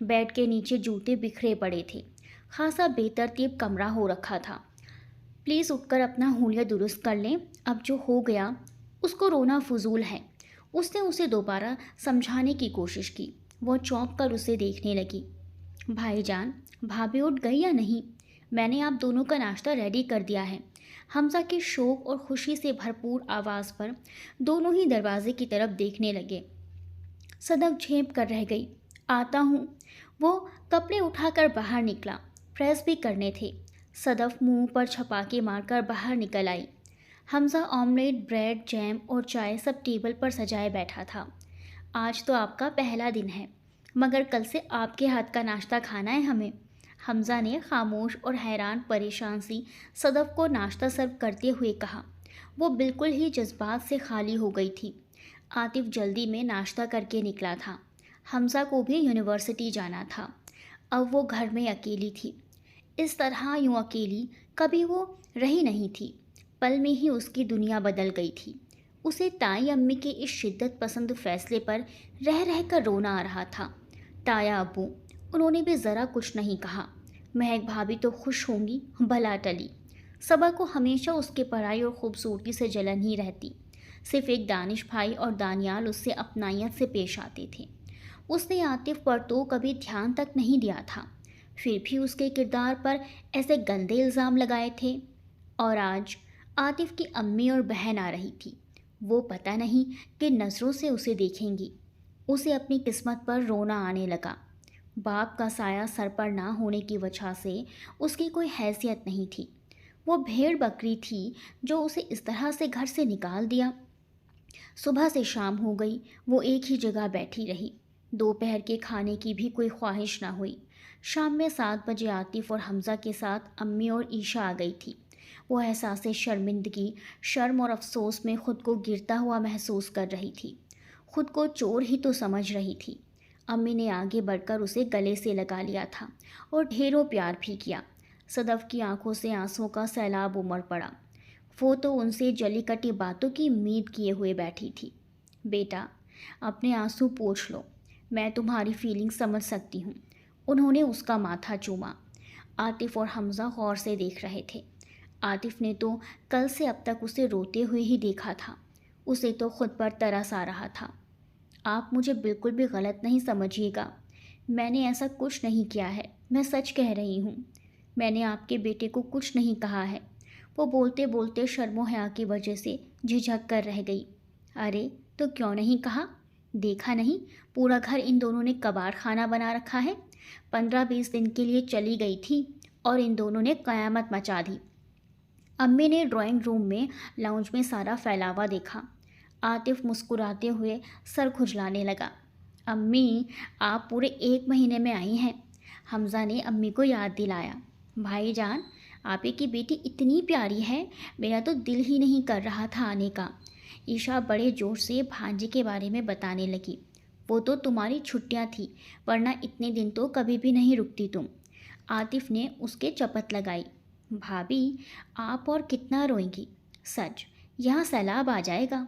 Bed کے نیچے جوتے بکھرے پڑے تھے، خاصا بے ترتیب کمرہ ہو رکھا تھا۔ پلیز اٹھ کر اپنا حلیہ درست کر لیں، اب جو ہو گیا اس کو رونا فضول ہے۔ اس نے اسے دوبارہ سمجھانے کی کوشش کی۔ وہ چونک کر اسے دیکھنے لگی۔ بھائی جان، بھابھی اٹھ گئی یا نہیں؟ میں نے آپ دونوں کا ناشتہ ریڈی کر دیا ہے۔ حمزہ کی شوق اور خوشی سے بھرپور آواز پر دونوں ہی دروازے کی طرف دیکھنے لگے۔ صدف جھینپ کر رہ گئی۔ آتا ہوں۔ وہ کپڑے اٹھا کر باہر نکلا۔ پریس بھی کرنے تھے۔ صدف منہ پر چھپاکے مار کر باہر نکل آئی۔ حمزہ آملیٹ، بریڈ، جیم اور چائے سب ٹیبل پر سجائے بیٹھا تھا۔ آج تو آپ کا پہلا دن ہے، مگر کل سے آپ کے ہاتھ کا ناشتہ کھانا ہے ہمیں۔ حمزہ نے خاموش اور حیران پریشان سی صدف کو ناشتہ سرو کرتے ہوئے کہا۔ وہ بالکل ہی جذبات سے خالی ہو گئی تھی۔ عاطف جلدی میں ناشتہ کر کے نکلا تھا۔ حمزہ کو بھی یونیورسٹی جانا تھا۔ اب وہ گھر میں اکیلی تھی۔ اس طرح یوں اکیلی کبھی وہ رہی نہیں تھی۔ پل میں ہی اس کی دنیا بدل گئی تھی۔ اسے تائی امی کے اس شدت پسند فیصلے پر رہ رہ کر رونا آ رہا تھا۔ تایا ابو، انہوں نے بھی ذرا کچھ نہیں کہا۔ مہک بھابھی تو خوش ہوں گی، بھلا ٹلی۔ صبا کو ہمیشہ اس کے پڑھائی اور خوبصورتی سے جلن ہی رہتی۔ صرف ایک دانش بھائی اور دانیال اس سے اپنائیت سے پیش آتے تھے۔ اس نے عاطف پر تو کبھی دھیان تک نہیں دیا تھا، پھر بھی اس کے کردار پر ایسے گندے الزام لگائے تھے۔ اور آج عاطف کی امی اور بہن آ رہی تھی۔ وہ پتہ نہیں کہ نظروں سے اسے دیکھیں گی۔ اسے اپنی قسمت پر رونا آنے لگا۔ باپ کا سایہ سر پر نہ ہونے کی وجہ سے اس کی کوئی حیثیت نہیں تھی۔ وہ بھیڑ بکری تھی جو اسے اس طرح سے گھر سے نکال دیا۔ صبح سے شام ہو گئی، وہ ایک ہی جگہ بیٹھی رہی۔ دوپہر کے کھانے کی بھی کوئی خواہش نہ ہوئی۔ شام میں 7 بجے عاطف اور حمزہ کے ساتھ امی اور عیشا آ گئی تھی۔ وہ احساس شرمندگی، شرم اور افسوس میں خود کو گرتا ہوا محسوس کر رہی تھی۔ خود کو چور ہی تو سمجھ رہی تھی۔ امی نے آگے بڑھ کر اسے گلے سے لگا لیا تھا اور ڈھیروں پیار بھی کیا۔ صدف کی آنکھوں سے آنسوں کا سیلاب امڑ پڑا۔ وہ تو ان سے جلی کٹی باتوں کی امید کیے ہوئے بیٹھی تھی۔ بیٹا، اپنے آنسو پوچھ لو، میں تمہاری فیلنگ سمجھ سکتی ہوں۔ انہوں نے اس کا ماتھا چوما۔ عاطف اور حمزہ غور سے دیکھ رہے تھے۔ عاطف نے تو کل سے اب تک اسے روتے ہوئے ہی دیکھا تھا۔ اسے تو خود پر ترس آ رہا تھا۔ آپ مجھے بالکل بھی غلط نہیں سمجھیے گا، میں نے ایسا کچھ نہیں کیا ہے، میں سچ کہہ رہی ہوں۔ میں نے آپ کے بیٹے کو کچھ نہیں کہا ہے۔ وہ بولتے بولتے شرم و حیا کی وجہ سے جھجک کر رہ گئی۔ ارے تو کیوں نہیں کہا؟ دیکھا نہیں پورا گھر ان دونوں نے کباڑ خانہ بنا رکھا ہے۔ 15-20 دن کے لیے چلی گئی تھی اور ان دونوں نے قیامت مچا دی۔ امی نے ڈرائنگ روم میں لاؤنج میں سارا پھیلاوا دیکھا۔ عاطف مسکراتے ہوئے سر کھجلانے لگا۔ امی، آپ پورے 1 مہینے میں آئی ہیں۔ حمزہ نے امی کو یاد دلایا۔ بھائی جان، آپ کی بیٹی اتنی پیاری ہے، میرا تو دل ہی نہیں کر رہا تھا آنے کا۔ عیشا بڑے جوش سے بھانجے کے بارے میں بتانے لگی۔ وہ تو تمہاری چھٹیاں تھیں، ورنہ اتنے دن تو کبھی بھی نہیں رکتی تم۔ عاطف نے اس کے چپت لگائی۔ بھابھی، آپ اور کتنا روئیں گی؟ سچ، یہاں سیلاب آ جائے گا،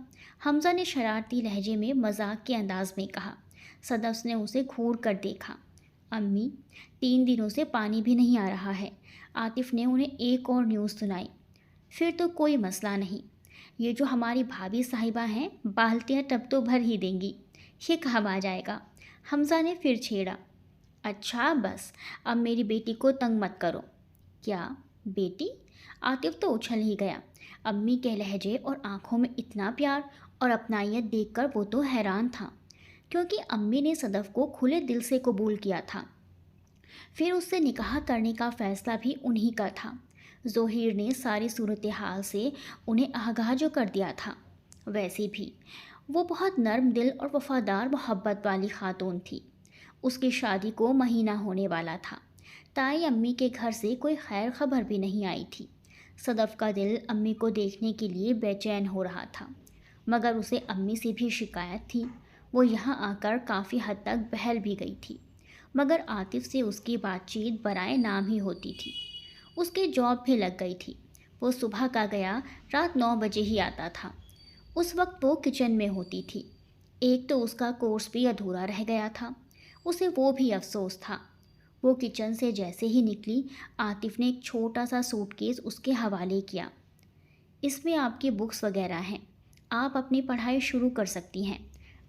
حمزہ نے شرارتی لہجے میں مذاق کے انداز میں کہا۔ صدف نے اسے گھور کر دیکھا۔ امی، 3 دنوں سے پانی بھی نہیں آ رہا ہے۔ عاطف نے انہیں ایک اور نیوز سنائی۔ پھر تو کوئی مسئلہ نہیں، یہ جو ہماری بھابھی صاحبہ ہیں، بالٹیاں ٹب تو بھر ہی دیں گی، یہ کب آ جائے گا؟ حمزہ نے پھر چھیڑا۔ اچھا بس، اب میری بیٹی کو تنگ مت کرو۔ کیا بیٹی؟ عاطف تو اچھل ہی گیا۔ امی کے لہجے اور آنکھوں میں اتنا پیار اور اپنائیت دیکھ کر وہ تو حیران تھا، کیونکہ امی نے صدف کو کھلے دل سے قبول کیا تھا۔ پھر اس سے نکاح کرنے کا فیصلہ بھی انہی کا تھا۔ ظہیر نے ساری صورتحال سے انہیں آگاہ جو کر دیا تھا۔ ویسے بھی وہ بہت نرم دل اور وفادار محبت والی خاتون تھی۔ اس کی شادی کو مہینہ ہونے والا تھا۔ تائی امی کے گھر سے کوئی خیر خبر بھی نہیں آئی تھی۔ صدف کا دل امی کو دیکھنے کے لیے بے چین ہو رہا تھا، مگر اسے امی سے بھی شکایت تھی۔ وہ یہاں آ کر کافی حد تک بہل بھی گئی تھی، مگر عاطف سے اس کی بات چیت برائے نام ہی ہوتی تھی۔ اس کی جاب بھی لگ گئی تھی۔ وہ صبح کا گیا رات 9 بجے ہی آتا تھا۔ اس وقت وہ کچن میں ہوتی تھی۔ ایک تو اس کا کورس بھی ادھورا رہ گیا تھا۔ اسے وہ بھی افسوس تھا۔ وہ کچن سے جیسے ہی نکلی، عاطف نے ایک چھوٹا سا سوٹ کیس اس کے حوالے کیا۔ اس میں آپ کی بکس وغیرہ ہیں، آپ اپنی پڑھائی شروع کر سکتی ہیں،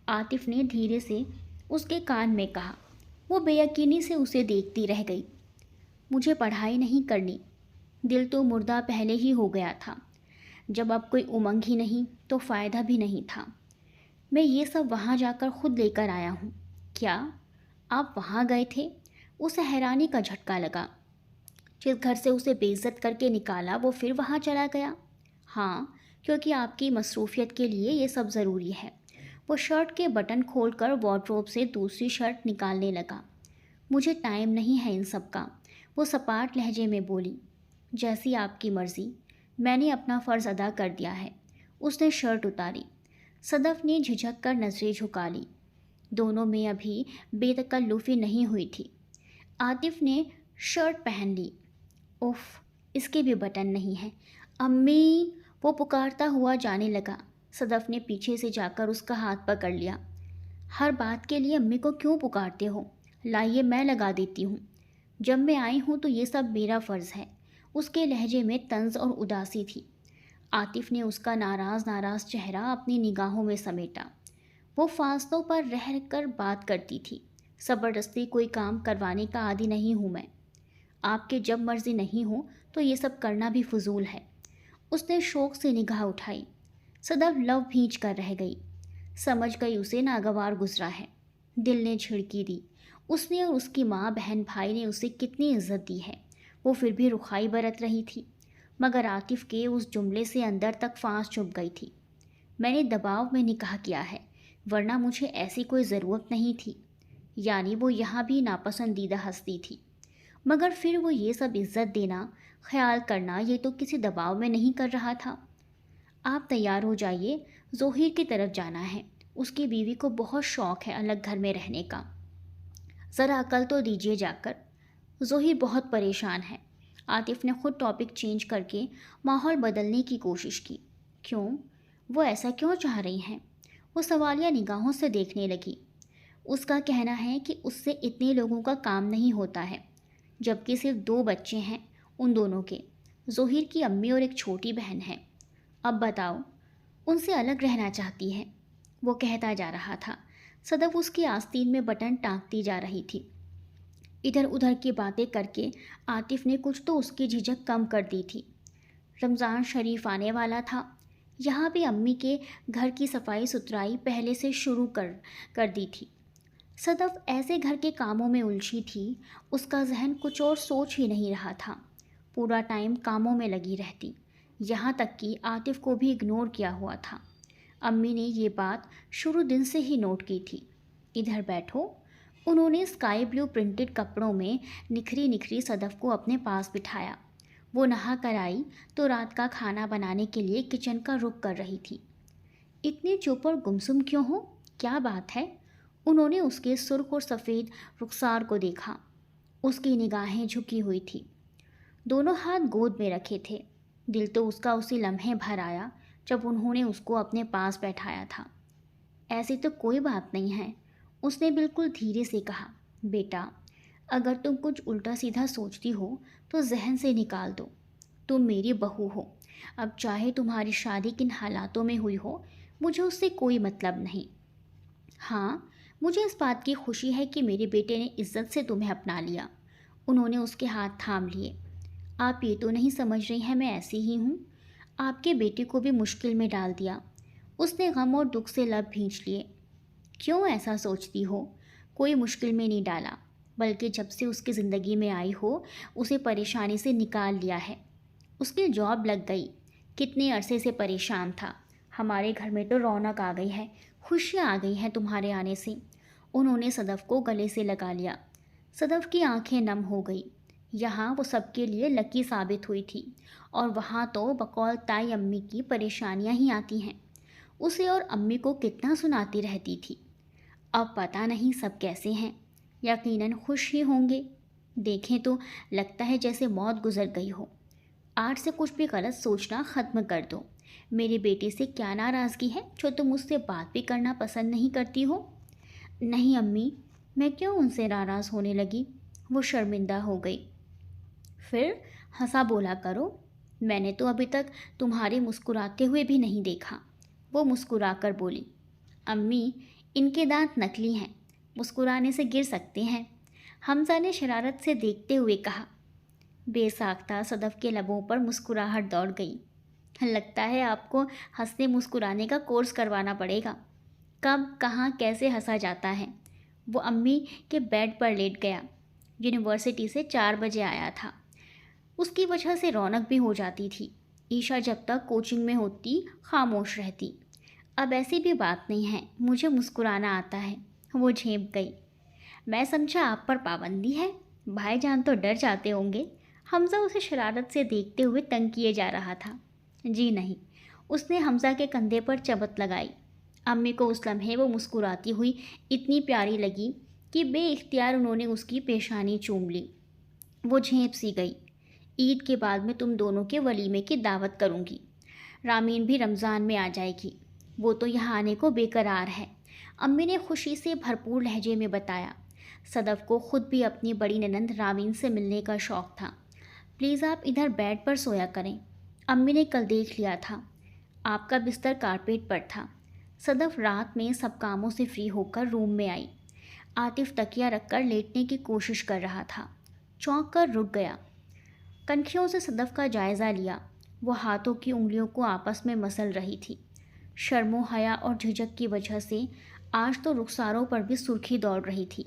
عاطف نے دھیرے سے اس کے کان میں کہا۔ وہ بے یقینی سے اسے دیکھتی رہ گئی۔ مجھے پڑھائی نہیں کرنی، دل تو مردہ پہلے ہی ہو گیا تھا۔ جب اب کوئی امنگ ہی نہیں تو فائدہ بھی نہیں تھا۔ میں یہ سب وہاں جا کر خود لے کر آیا ہوں۔ کیا آپ وہاں گئے تھے؟ اسے حیرانی کا جھٹکا لگا۔ جس گھر سے اسے بے عزت کر کے نکالا وہ پھر وہاں چلا گیا؟ ہاں، کیونکہ آپ کی مصروفیت کے لیے یہ سب ضروری ہے۔ وہ شرٹ کے بٹن کھول کر وارڈروب سے دوسری شرٹ نکالنے لگا۔ مجھے ٹائم نہیں ہے ان سب کا، وہ سپاٹ لہجے میں بولی۔ جیسی آپ کی مرضی، میں نے اپنا فرض ادا کر دیا ہے۔ اس نے شرٹ اتاری۔ صدف نے جھجک کر نظریں جھکا لی۔ دونوں میں ابھی بے تکلفی نہیں ہوئی تھی۔ عاطف نے شرٹ پہن لی۔ اف، اس کے بھی بٹن نہیں ہیں۔ امی، وہ پکارتا ہوا جانے لگا۔ صدف نے پیچھے سے جا کر اس کا ہاتھ پکڑ لیا۔ ہر بات کے لیے امی کو کیوں پکارتے ہو؟ لائیے میں لگا دیتی ہوں۔ جب میں آئی ہوں تو یہ سب میرا فرض ہے۔ اس کے لہجے میں طنز اور اداسی تھی۔ عاطف نے اس کا ناراض چہرہ اپنی نگاہوں میں سمیٹا۔ وہ فاصلوں پر رہ کر بات کرتی تھی۔ زبردستی کوئی کام کروانے کا عادی نہیں ہوں میں۔ آپ کے جب مرضی نہیں ہو تو یہ سب کرنا بھی فضول ہے۔ اس نے شوق سے نگاہ اٹھائی۔ صدف لو بھینچ کر رہ گئی۔ سمجھ گئی اسے ناگوار گزرا ہے۔ دل نے جھڑکی دی۔ اس نے اور اس کی ماں بہن بھائی نے اسے کتنی عزت دی ہے، وہ پھر بھی رخائی برت رہی تھی۔ مگر عاطف کے اس جملے سے اندر تک پھانس چبھ گئی تھی۔ میں نے دباؤ میں نکاح کیا ہے، ورنہ مجھے ایسی کوئی ضرورت نہیں تھی۔ یعنی وہ یہاں بھی ناپسندیدہ ہستی تھی، مگر پھر وہ یہ سب عزت دینا، خیال کرنا، یہ تو کسی دباؤ میں نہیں کر رہا تھا۔ آپ تیار ہو جائیے، ظہیر کی طرف جانا ہے۔ اس کی بیوی کو بہت شوق ہے الگ گھر میں رہنے کا۔ ذرا عقل تو دیجیے جا کر، ظہیر بہت پریشان ہے۔ عاطف نے خود ٹاپک چینج کر کے ماحول بدلنے کی کوشش کی۔ کیوں؟ وہ ایسا کیوں چاہ رہی ہیں؟ وہ سوالیہ نگاہوں سے دیکھنے لگی۔ اس کا کہنا ہے کہ اس سے اتنے لوگوں کا کام نہیں ہوتا ہے، جبکہ صرف 2 بچے ہیں ان دونوں کے، ظہیر کی امی اور ایک چھوٹی بہن ہے۔ اب بتاؤ، ان سے الگ رہنا چاہتی ہے، وہ کہتا جا رہا تھا۔ صدف اس کی آستین میں بٹن ٹانکتی جا رہی تھی۔ ادھر ادھر کی باتیں کر کے عاطف نے کچھ تو اس کی جھجک کم کر دی تھی۔ رمضان شریف آنے والا تھا۔ یہاں بھی امی کے گھر کی صفائی ستھرائی پہلے سے شروع کر دی تھی۔ صدف ایسے گھر کے کاموں میں الجھی تھی، اس کا ذہن کچھ اور سوچ ہی نہیں رہا تھا۔ پورا ٹائم کاموں میں لگی رہتی، یہاں تک کہ عاطف کو بھی اگنور کیا ہوا تھا۔ امی نے یہ بات شروع دن سے ہی نوٹ کی تھی۔ ادھر بیٹھو۔ انہوں نے اسکائی بلیو پرنٹڈ کپڑوں میں نکھری صدف کو اپنے پاس بٹھایا۔ وہ نہا کر آئی تو رات کا کھانا بنانے کے لیے کچن کا رخ کر رہی تھی۔ اتنی چپ اور گمسم کیوں ہو؟ کیا بات ہے؟ انہوں نے اس کے سرخ اور سفید رخسار کو دیکھا۔ اس کی نگاہیں جھکی ہوئی تھی، دونوں ہاتھ گود میں رکھے تھے۔ دل تو اس کا اسی لمحے بھر آیا جب انہوں نے اس کو اپنے پاس بیٹھایا تھا۔ ایسی تو کوئی بات نہیں ہے، اس نے بالکل دھیرے سے کہا۔ بیٹا، اگر تم کچھ الٹا سیدھا سوچتی ہو تو ذہن سے نکال دو۔ تم میری بہو ہو، اب چاہے تمہاری شادی کن حالاتوں میں ہوئی ہو، مجھے اس سے کوئی مطلب نہیں۔ ہاں، مجھے اس بات کی خوشی ہے کہ میرے بیٹے نے عزت سے تمہیں اپنا لیا۔ انہوں نے اس کے ہاتھ تھام لیے۔ آپ یہ تو نہیں سمجھ رہی ہیں میں ایسی ہی ہوں؟ آپ کے بیٹے کو بھی مشکل میں ڈال دیا۔ اس نے غم اور دکھ سے لب بھینچ لیے۔ کیوں ایسا سوچتی ہو؟ کوئی مشکل میں نہیں ڈالا، بلکہ جب سے اس کی زندگی میں آئی ہو اسے پریشانی سے نکال لیا ہے۔ اس کی جاب لگ گئی، کتنے عرصے سے پریشان تھا۔ ہمارے گھر میں تو رونق آ گئی ہے، خوشیاں آ گئی ہیں تمہارے آنے سے۔ انہوں نے صدف کو گلے سے لگا لیا۔ صدف کی آنکھیں نم ہو گئی۔ یہاں وہ سب کے لیے لکی ثابت ہوئی تھی، اور وہاں تو بقول تائی امی کی پریشانیاں ہی آتی ہیں۔ اسے اور امی کو کتنا سناتی رہتی تھی۔ اب پتہ نہیں سب کیسے ہیں، یقیناً خوش ہی ہوں گے۔ دیکھیں تو لگتا ہے جیسے موت گزر گئی ہو۔ آج سے کچھ بھی غلط سوچنا ختم کر دو۔ میرے بیٹے سے کیا ناراضگی ہے جو تم مجھ سے بات بھی کرنا پسند نہیں کرتی ہو؟ نہیں امی، میں کیوں ان سے ناراض ہونے لگی؟ وہ شرمندہ ہو گئی۔ پھر ہنسا بولا کرو، میں نے تو ابھی تک تمہارے مسکراتے ہوئے بھی نہیں دیکھا۔ وہ مسکرا کر بولی، امی ان کے دانت نکلی ہیں، مسکرانے سے گر سکتے ہیں۔ حمزہ نے شرارت سے دیکھتے ہوئے کہا۔ بے ساختہ صدف کے لبوں پر مسکراہٹ دوڑ گئی۔ لگتا ہے آپ کو ہنسنے مسکرانے کا کورس کروانا پڑے گا۔ کب کہاں کیسے ہنسا جاتا ہے۔ وہ امی کے بیڈ پر لیٹ گیا۔ یونیورسٹی سے 4 بجے آیا تھا۔ اس کی وجہ سے رونق بھی ہو جاتی تھی۔ عیشا جب تک کوچنگ میں ہوتی خاموش رہتی۔ اب ایسی بھی بات نہیں ہے، مجھے مسکرانا آتا ہے۔ وہ جھینپ گئی۔ میں سمجھا آپ پر پابندی ہے، بھائی جان تو ڈر جاتے ہوں گے۔ حمزہ اسے شرارت سے دیکھتے ہوئے تنگ کیے جا رہا تھا۔ جی نہیں، اس نے حمزہ کے کندھے پر چبت لگائی۔ امی کو اس لمحے وہ مسکراتی ہوئی اتنی پیاری لگی کہ بے اختیار انہوں نے اس کی پیشانی چوم لی۔ وہ جھینپ سی گئی۔ عید کے بعد میں تم دونوں کے ولیمے کی دعوت کروں گی۔ رامین بھی رمضان میں آ جائے گی، وہ تو یہاں آنے کو بے قرار ہے، امی نے خوشی سے بھرپور لہجے میں بتایا۔ صدف کو خود بھی اپنی بڑی ننند رامین سے ملنے کا شوق تھا۔ پلیز آپ ادھر بیڈ پر سویا کریں، امی نے کل دیکھ لیا تھا، آپ کا بستر کارپیٹ پر تھا۔ صدف رات میں سب کاموں سے فری ہو کر روم میں آئی۔ عاطف تکیہ رکھ کر لیٹنے کی کوشش کر رہا تھا۔ چونک کر رک گیا۔ کنکھیوں سے صدف کا جائزہ لیا۔ وہ ہاتھوں کی انگلیوں کو آپس میں مسل رہی تھی۔ شرم و حیا اور جھجک کی وجہ سے آج تو رخساروں پر بھی سرخی دوڑ رہی تھی۔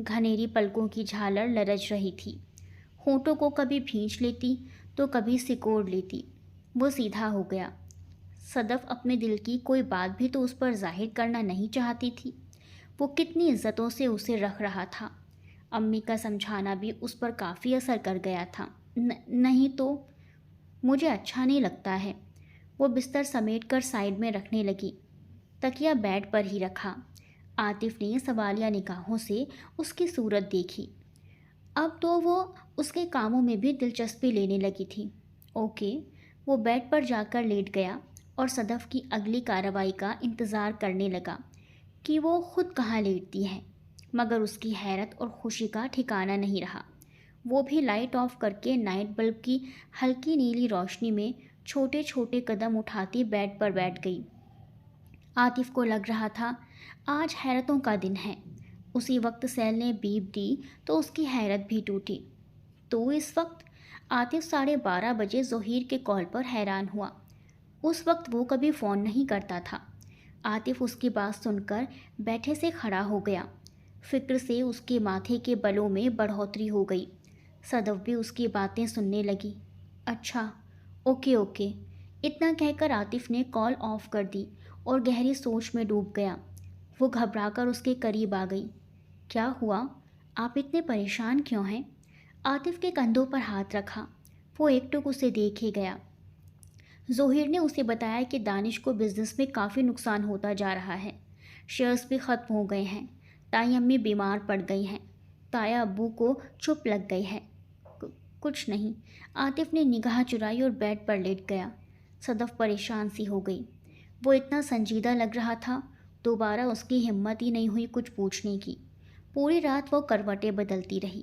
گھنیری پلکوں کی جھالر لرز رہی تھی۔ ہونٹوں کو کبھی بھینچ لیتی تو کبھی سکوڑ لیتی۔ وہ سیدھا ہو گیا۔ صدف اپنے دل کی کوئی بات بھی تو اس پر ظاہر کرنا نہیں چاہتی تھی۔ وہ کتنی عزتوں سے اسے رکھ رہا تھا۔ امی کا سمجھانا بھی اس پر کافی اثر کر گیا تھا۔ نہیں تو مجھے اچھا نہیں لگتا ہے۔ وہ بستر سمیٹ کر سائیڈ میں رکھنے لگی۔ تکیہ بیڈ پر ہی رکھا۔ عاطف نے سوالیہ نگاہوں سے اس کی صورت دیکھی۔ اب تو وہ اس کے کاموں میں بھی دلچسپی لینے لگی تھی۔ اوکے، وہ بیڈ پر جا کر لیٹ گیا اور صدف کی اگلی کارروائی کا انتظار کرنے لگا کہ وہ خود کہاں لیٹتی ہے، مگر اس کی حیرت اور خوشی کا ٹھکانہ نہیں رہا۔ وہ بھی لائٹ آف کر کے نائٹ بلب کی ہلکی نیلی روشنی میں چھوٹے چھوٹے قدم اٹھاتی بیڈ پر بیٹھ گئی۔ عاطف کو لگ رہا تھا آج حیرتوں کا دن ہے۔ اسی وقت سیل نے بیپ دی تو اس کی حیرت بھی ٹوٹی۔ تو اس وقت عاطف 12:30 بجے ظہیر کے کال پر حیران ہوا۔ اس وقت وہ کبھی فون نہیں کرتا تھا۔ عاطف اس کی بات سن کر بیٹھے سے کھڑا ہو گیا۔ فکر سے اس کے ماتھے کے بلوں میں بڑھوتری ہو گئی۔ صدف بھی اس کی باتیں سننے لگی۔ اچھا، اوکے اوکے، اتنا کہہ کر عاطف نے کال آف کر دی اور گہری سوچ میں ڈوب گیا۔ وہ گھبرا کر اس کے قریب آ گئی۔ کیا ہوا؟ آپ اتنے پریشان کیوں ہیں؟ عاطف کے کندھوں پر ہاتھ رکھا۔ وہ ایک ٹک اسے دیکھے گیا۔ ظہیر نے اسے بتایا کہ دانش کو بزنس میں کافی نقصان ہوتا جا رہا ہے، شیئرز بھی ختم ہو گئے ہیں، تائی امی بیمار پڑ گئی ہیں، تایا ابو کو چپ لگ گئی ہے۔ کچھ نہیں، عاطف نے نگاہ چرائی اور بیڈ پر لیٹ گیا۔ صدف پریشان سی ہو گئی۔ وہ اتنا سنجیدہ لگ رہا تھا، دوبارہ اس کی ہمت ہی نہیں ہوئی کچھ پوچھنے کی۔ پوری رات وہ کروٹیں بدلتی رہی۔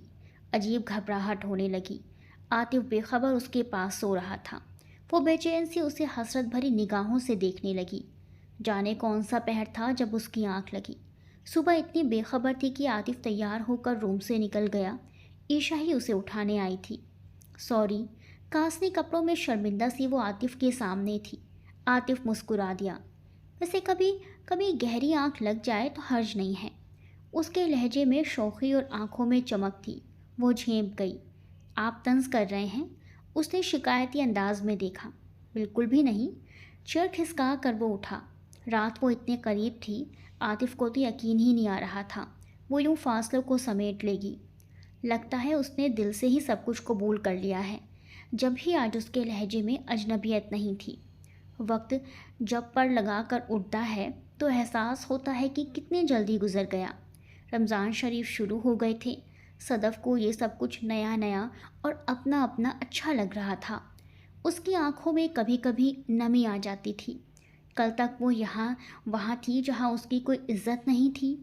عجیب گھبراہٹ ہونے لگی۔ عاطف بے خبر اس کے پاس سو رہا تھا۔ وہ بے چین سی اسے حسرت بھری نگاہوں سے دیکھنے لگی۔ جانے کون سا پہر تھا جب اس کی آنکھ لگی۔ صبح اتنی بے خبر تھی کہ عاطف تیار ہو کر روم سے نکل گیا۔ عیشا ہی اسے اٹھانے آئی تھی۔ سوری، کاسنی کپڑوں میں شرمندہ سی وہ عاطف کے سامنے تھی۔ عاطف مسکرا دیا۔ ویسے کبھی کبھی گہری آنکھ لگ جائے تو حرج نہیں ہے۔ اس کے لہجے میں شوخی اور آنکھوں میں چمک تھی۔ وہ جھینپ گئی۔ آپ طنز کر رہے ہیں؟ اس نے شکایتی انداز میں دیکھا۔ بالکل بھی نہیں۔ چیئر کھسکا کر وہ اٹھا۔ رات وہ اتنے قریب تھی، عاطف کو تو یقین ہی نہیں آ رہا تھا وہ یوں فاصلوں کو سمیٹ لے گی۔ لگتا ہے اس نے دل سے ہی سب کچھ قبول کر لیا ہے، جب ہی آج اس کے لہجے میں اجنبیت نہیں تھی۔ وقت جب پر لگا کر اٹھتا ہے تو احساس ہوتا ہے کہ کتنی جلدی گزر گیا۔ رمضان شریف شروع ہو گئے تھے۔ صدف کو یہ سب کچھ نیا نیا اور اپنا اپنا اچھا لگ رہا تھا۔ اس کی آنکھوں میں کبھی کبھی نمی آ جاتی تھی۔ کل تک وہ یہاں وہاں تھی جہاں اس کی کوئی عزت نہیں تھی،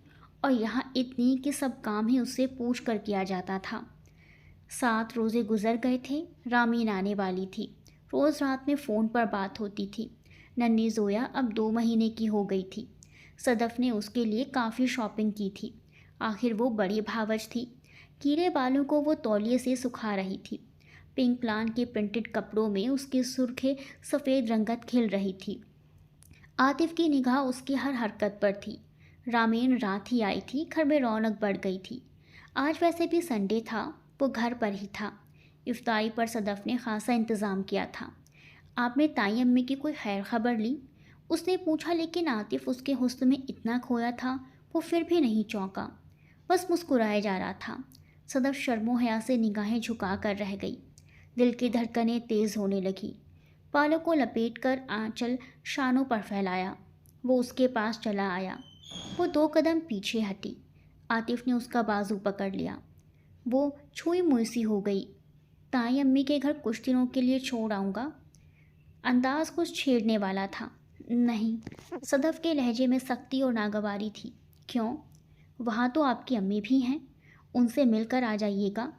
اور یہاں اتنی کہ سب کام ہی اس سے پوچھ کر کیا جاتا تھا۔ 7 روزے گزر گئے تھے، رامین آنے والی تھی۔ روز رات میں فون پر بات ہوتی تھی۔ ننھی زویا اب 2 مہینے کی ہو گئی تھی۔ صدف نے اس کے لیے کافی شاپنگ کی تھی۔ آخر وہ بڑی بھاوج تھی۔ گیلے بالوں کو وہ تولیے سے سکھا رہی تھی۔ پنک لان کے پرنٹڈ کپڑوں میں اس کی سرخ سفید رنگت کھل رہی تھی۔ عاطف کی نگاہ اس کی ہر حرکت پر تھی۔ رامین رات ہی آئی تھی، گھر میں رونق بڑھ گئی تھی۔ آج ویسے بھی سنڈے تھا، وہ گھر پر ہی تھا۔ افطاری پر صدف نے خاصا انتظام کیا تھا۔ آپ نے تائی امی کی کوئی خیر خبر لی؟ اس نے پوچھا، لیکن عاطف اس کے حسن میں اتنا کھویا تھا وہ پھر بھی نہیں چونکا، بس مسکرائے جا رہا تھا۔ صدف شرم و حیا سے نگاہیں جھکا کر رہ گئی۔ دل کی دھڑکنیں تیز ہونے لگی۔ بالوں کو لپیٹ کر آنچل شانوں پر پھیلایا، وہ اس کے پاس چلا آیا۔ وہ 2 قدم پیچھے ہٹی۔ عاطف نے اس کا بازو پکڑ لیا۔ وہ چھوئی موئی سی ہو گئی۔ تائی امی کے گھر کچھ دنوں کے لیے چھوڑ آؤں گا؟ انداز کچھ چھیڑنے والا تھا۔ نہیں، صدف کے لہجے میں سختی اور ناگواری تھی۔ کیوں؟ وہاں تو آپ کی امی بھی ہیں، ان سے مل کر آ جائیے گا۔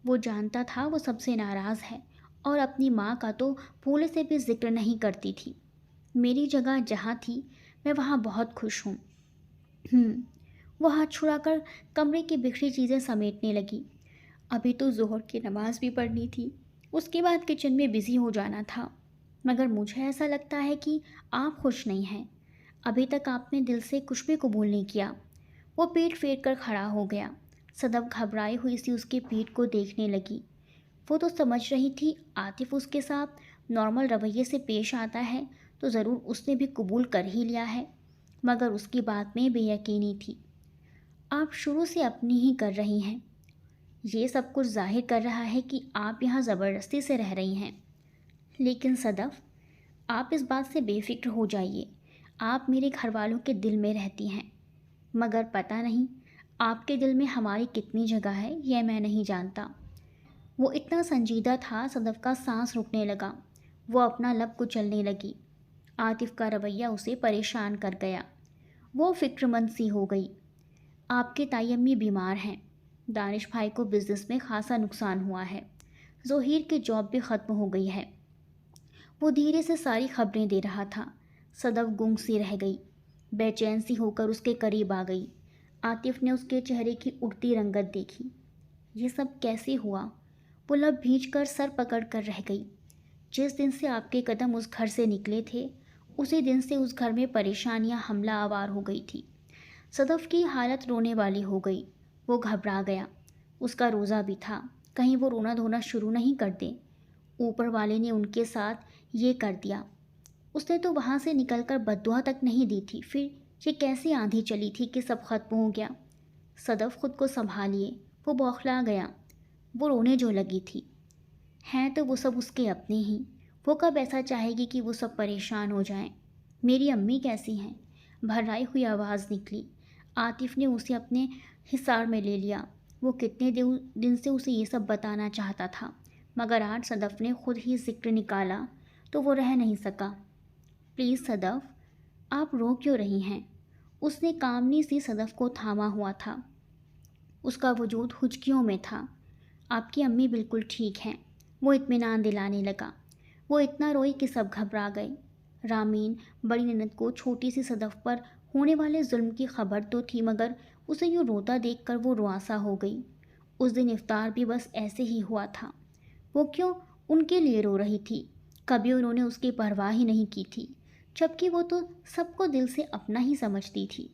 وہ جانتا تھا وہ سب سے ناراض ہے اور اپنی ماں کا تو پھول سے بھی ذکر نہیں کرتی تھی۔ میری جگہ جہاں تھی میں وہاں بہت خوش ہوں۔ وہ ہاتھ چھڑا کر کمرے کی بکھری چیزیں سمیٹنے لگی۔ ابھی تو ظہر کی نماز بھی پڑھنی تھی، اس کے بعد کچن میں بزی ہو جانا تھا۔ مگر مجھے ایسا لگتا ہے کہ آپ خوش نہیں ہیں۔ ابھی تک آپ نے دل سے کچھ بھی قبول نہیں کیا۔ وہ پیٹ پھیر کر کھڑا ہو گیا۔ صدف گھبرائی ہوئی سی اس کی پیٹھ کو دیکھنے لگی۔ وہ تو سمجھ رہی تھی عاطف اس کے ساتھ نارمل رویے سے پیش آتا ہے تو ضرور اس نے بھی قبول کر ہی لیا ہے، مگر اس کی بات میں بے یقینی تھی۔ آپ شروع سے اپنی ہی کر رہی ہیں۔ یہ سب کچھ ظاہر کر رہا ہے کہ آپ یہاں زبردستی سے رہ رہی ہیں۔ لیکن صدف، آپ اس بات سے بے فکر ہو جائیے، آپ میرے گھر والوں کے دل میں رہتی ہیں، مگر پتہ نہیں آپ کے دل میں ہماری کتنی جگہ ہے یہ میں نہیں جانتا۔ وہ اتنا سنجیدہ تھا، صدف کا سانس رکنے لگا۔ وہ اپنا لب کچلنے لگی۔ عاطف کا رویہ اسے پریشان کر گیا۔ وہ فکر مند سی ہو گئی۔ آپ کے تائی امی بیمار ہیں، دانش بھائی کو بزنس میں خاصا نقصان ہوا ہے، ظہیر کی جاب بھی ختم ہو گئی ہے۔ وہ دھیرے سے ساری خبریں دے رہا تھا۔ صدف گنگ سی رہ گئی، بے چین سی ہو کر اس کے قریب آ گئی۔ عاطف نے اس کے چہرے کی اڑتی رنگت دیکھی۔ یہ سب کیسے ہوا؟ وہ لب بھینچ کر سر پکڑ کر رہ گئی۔ جس دن سے آپ کے قدم اس گھر سے نکلے تھے، اسی دن سے اس گھر میں پریشانیاں حملہ آور ہو گئی تھی۔ صدف کی حالت رونے والی ہو گئی۔ وہ گھبرا گیا۔ اس کا روزہ بھی تھا، کہیں وہ رونا دھونا شروع نہیں کر دے۔ اوپر والے نے ان کے ساتھ یہ کر دیا۔ اس نے تو وہاں سے نکل کر بد دعا تک نہیں دی تھی، پھر یہ کیسی آندھی چلی تھی کہ سب ختم ہو گیا۔ صدف خود کو سنبھالیے، وہ بوکھلا گیا۔ وہ رونے جو لگی تھی۔ ہیں تو وہ سب اس کے اپنے ہی، وہ کب ایسا چاہے گی کہ وہ سب پریشان ہو جائیں؟ میری امی کیسی ہیں؟ بھرائی ہوئی آواز نکلی۔ عاطف نے اسے اپنے حصار میں لے لیا۔ وہ کتنے دن سے اسے یہ سب بتانا چاہتا تھا، مگر آج صدف نے خود ہی ذکر نکالا تو وہ رہ نہیں سکا۔ پلیز صدف، آپ رو کیوں رہی ہیں؟ اس نے کامنی سی صدف کو تھاما ہوا تھا۔ اس کا وجود ہچکیوں میں تھا۔ آپ کی امی بالکل ٹھیک ہیں، وہ اطمینان دلانے لگا۔ وہ اتنا روئی کہ سب گھبرا گئے۔ رامین بڑی نند کو چھوٹی سی صدف پر ہونے والے ظلم کی خبر تو تھی، مگر اسے یوں روتا دیکھ کر وہ رواں ہو گئی۔ اس دن افطار بھی بس ایسے ہی ہوا تھا۔ وہ کیوں ان کے لیے رو رہی تھی؟ کبھی انہوں نے اس کی پرواہ ہی نہیں کی تھی، جبکہ وہ تو سب کو دل سے اپنا ہی سمجھتی تھی۔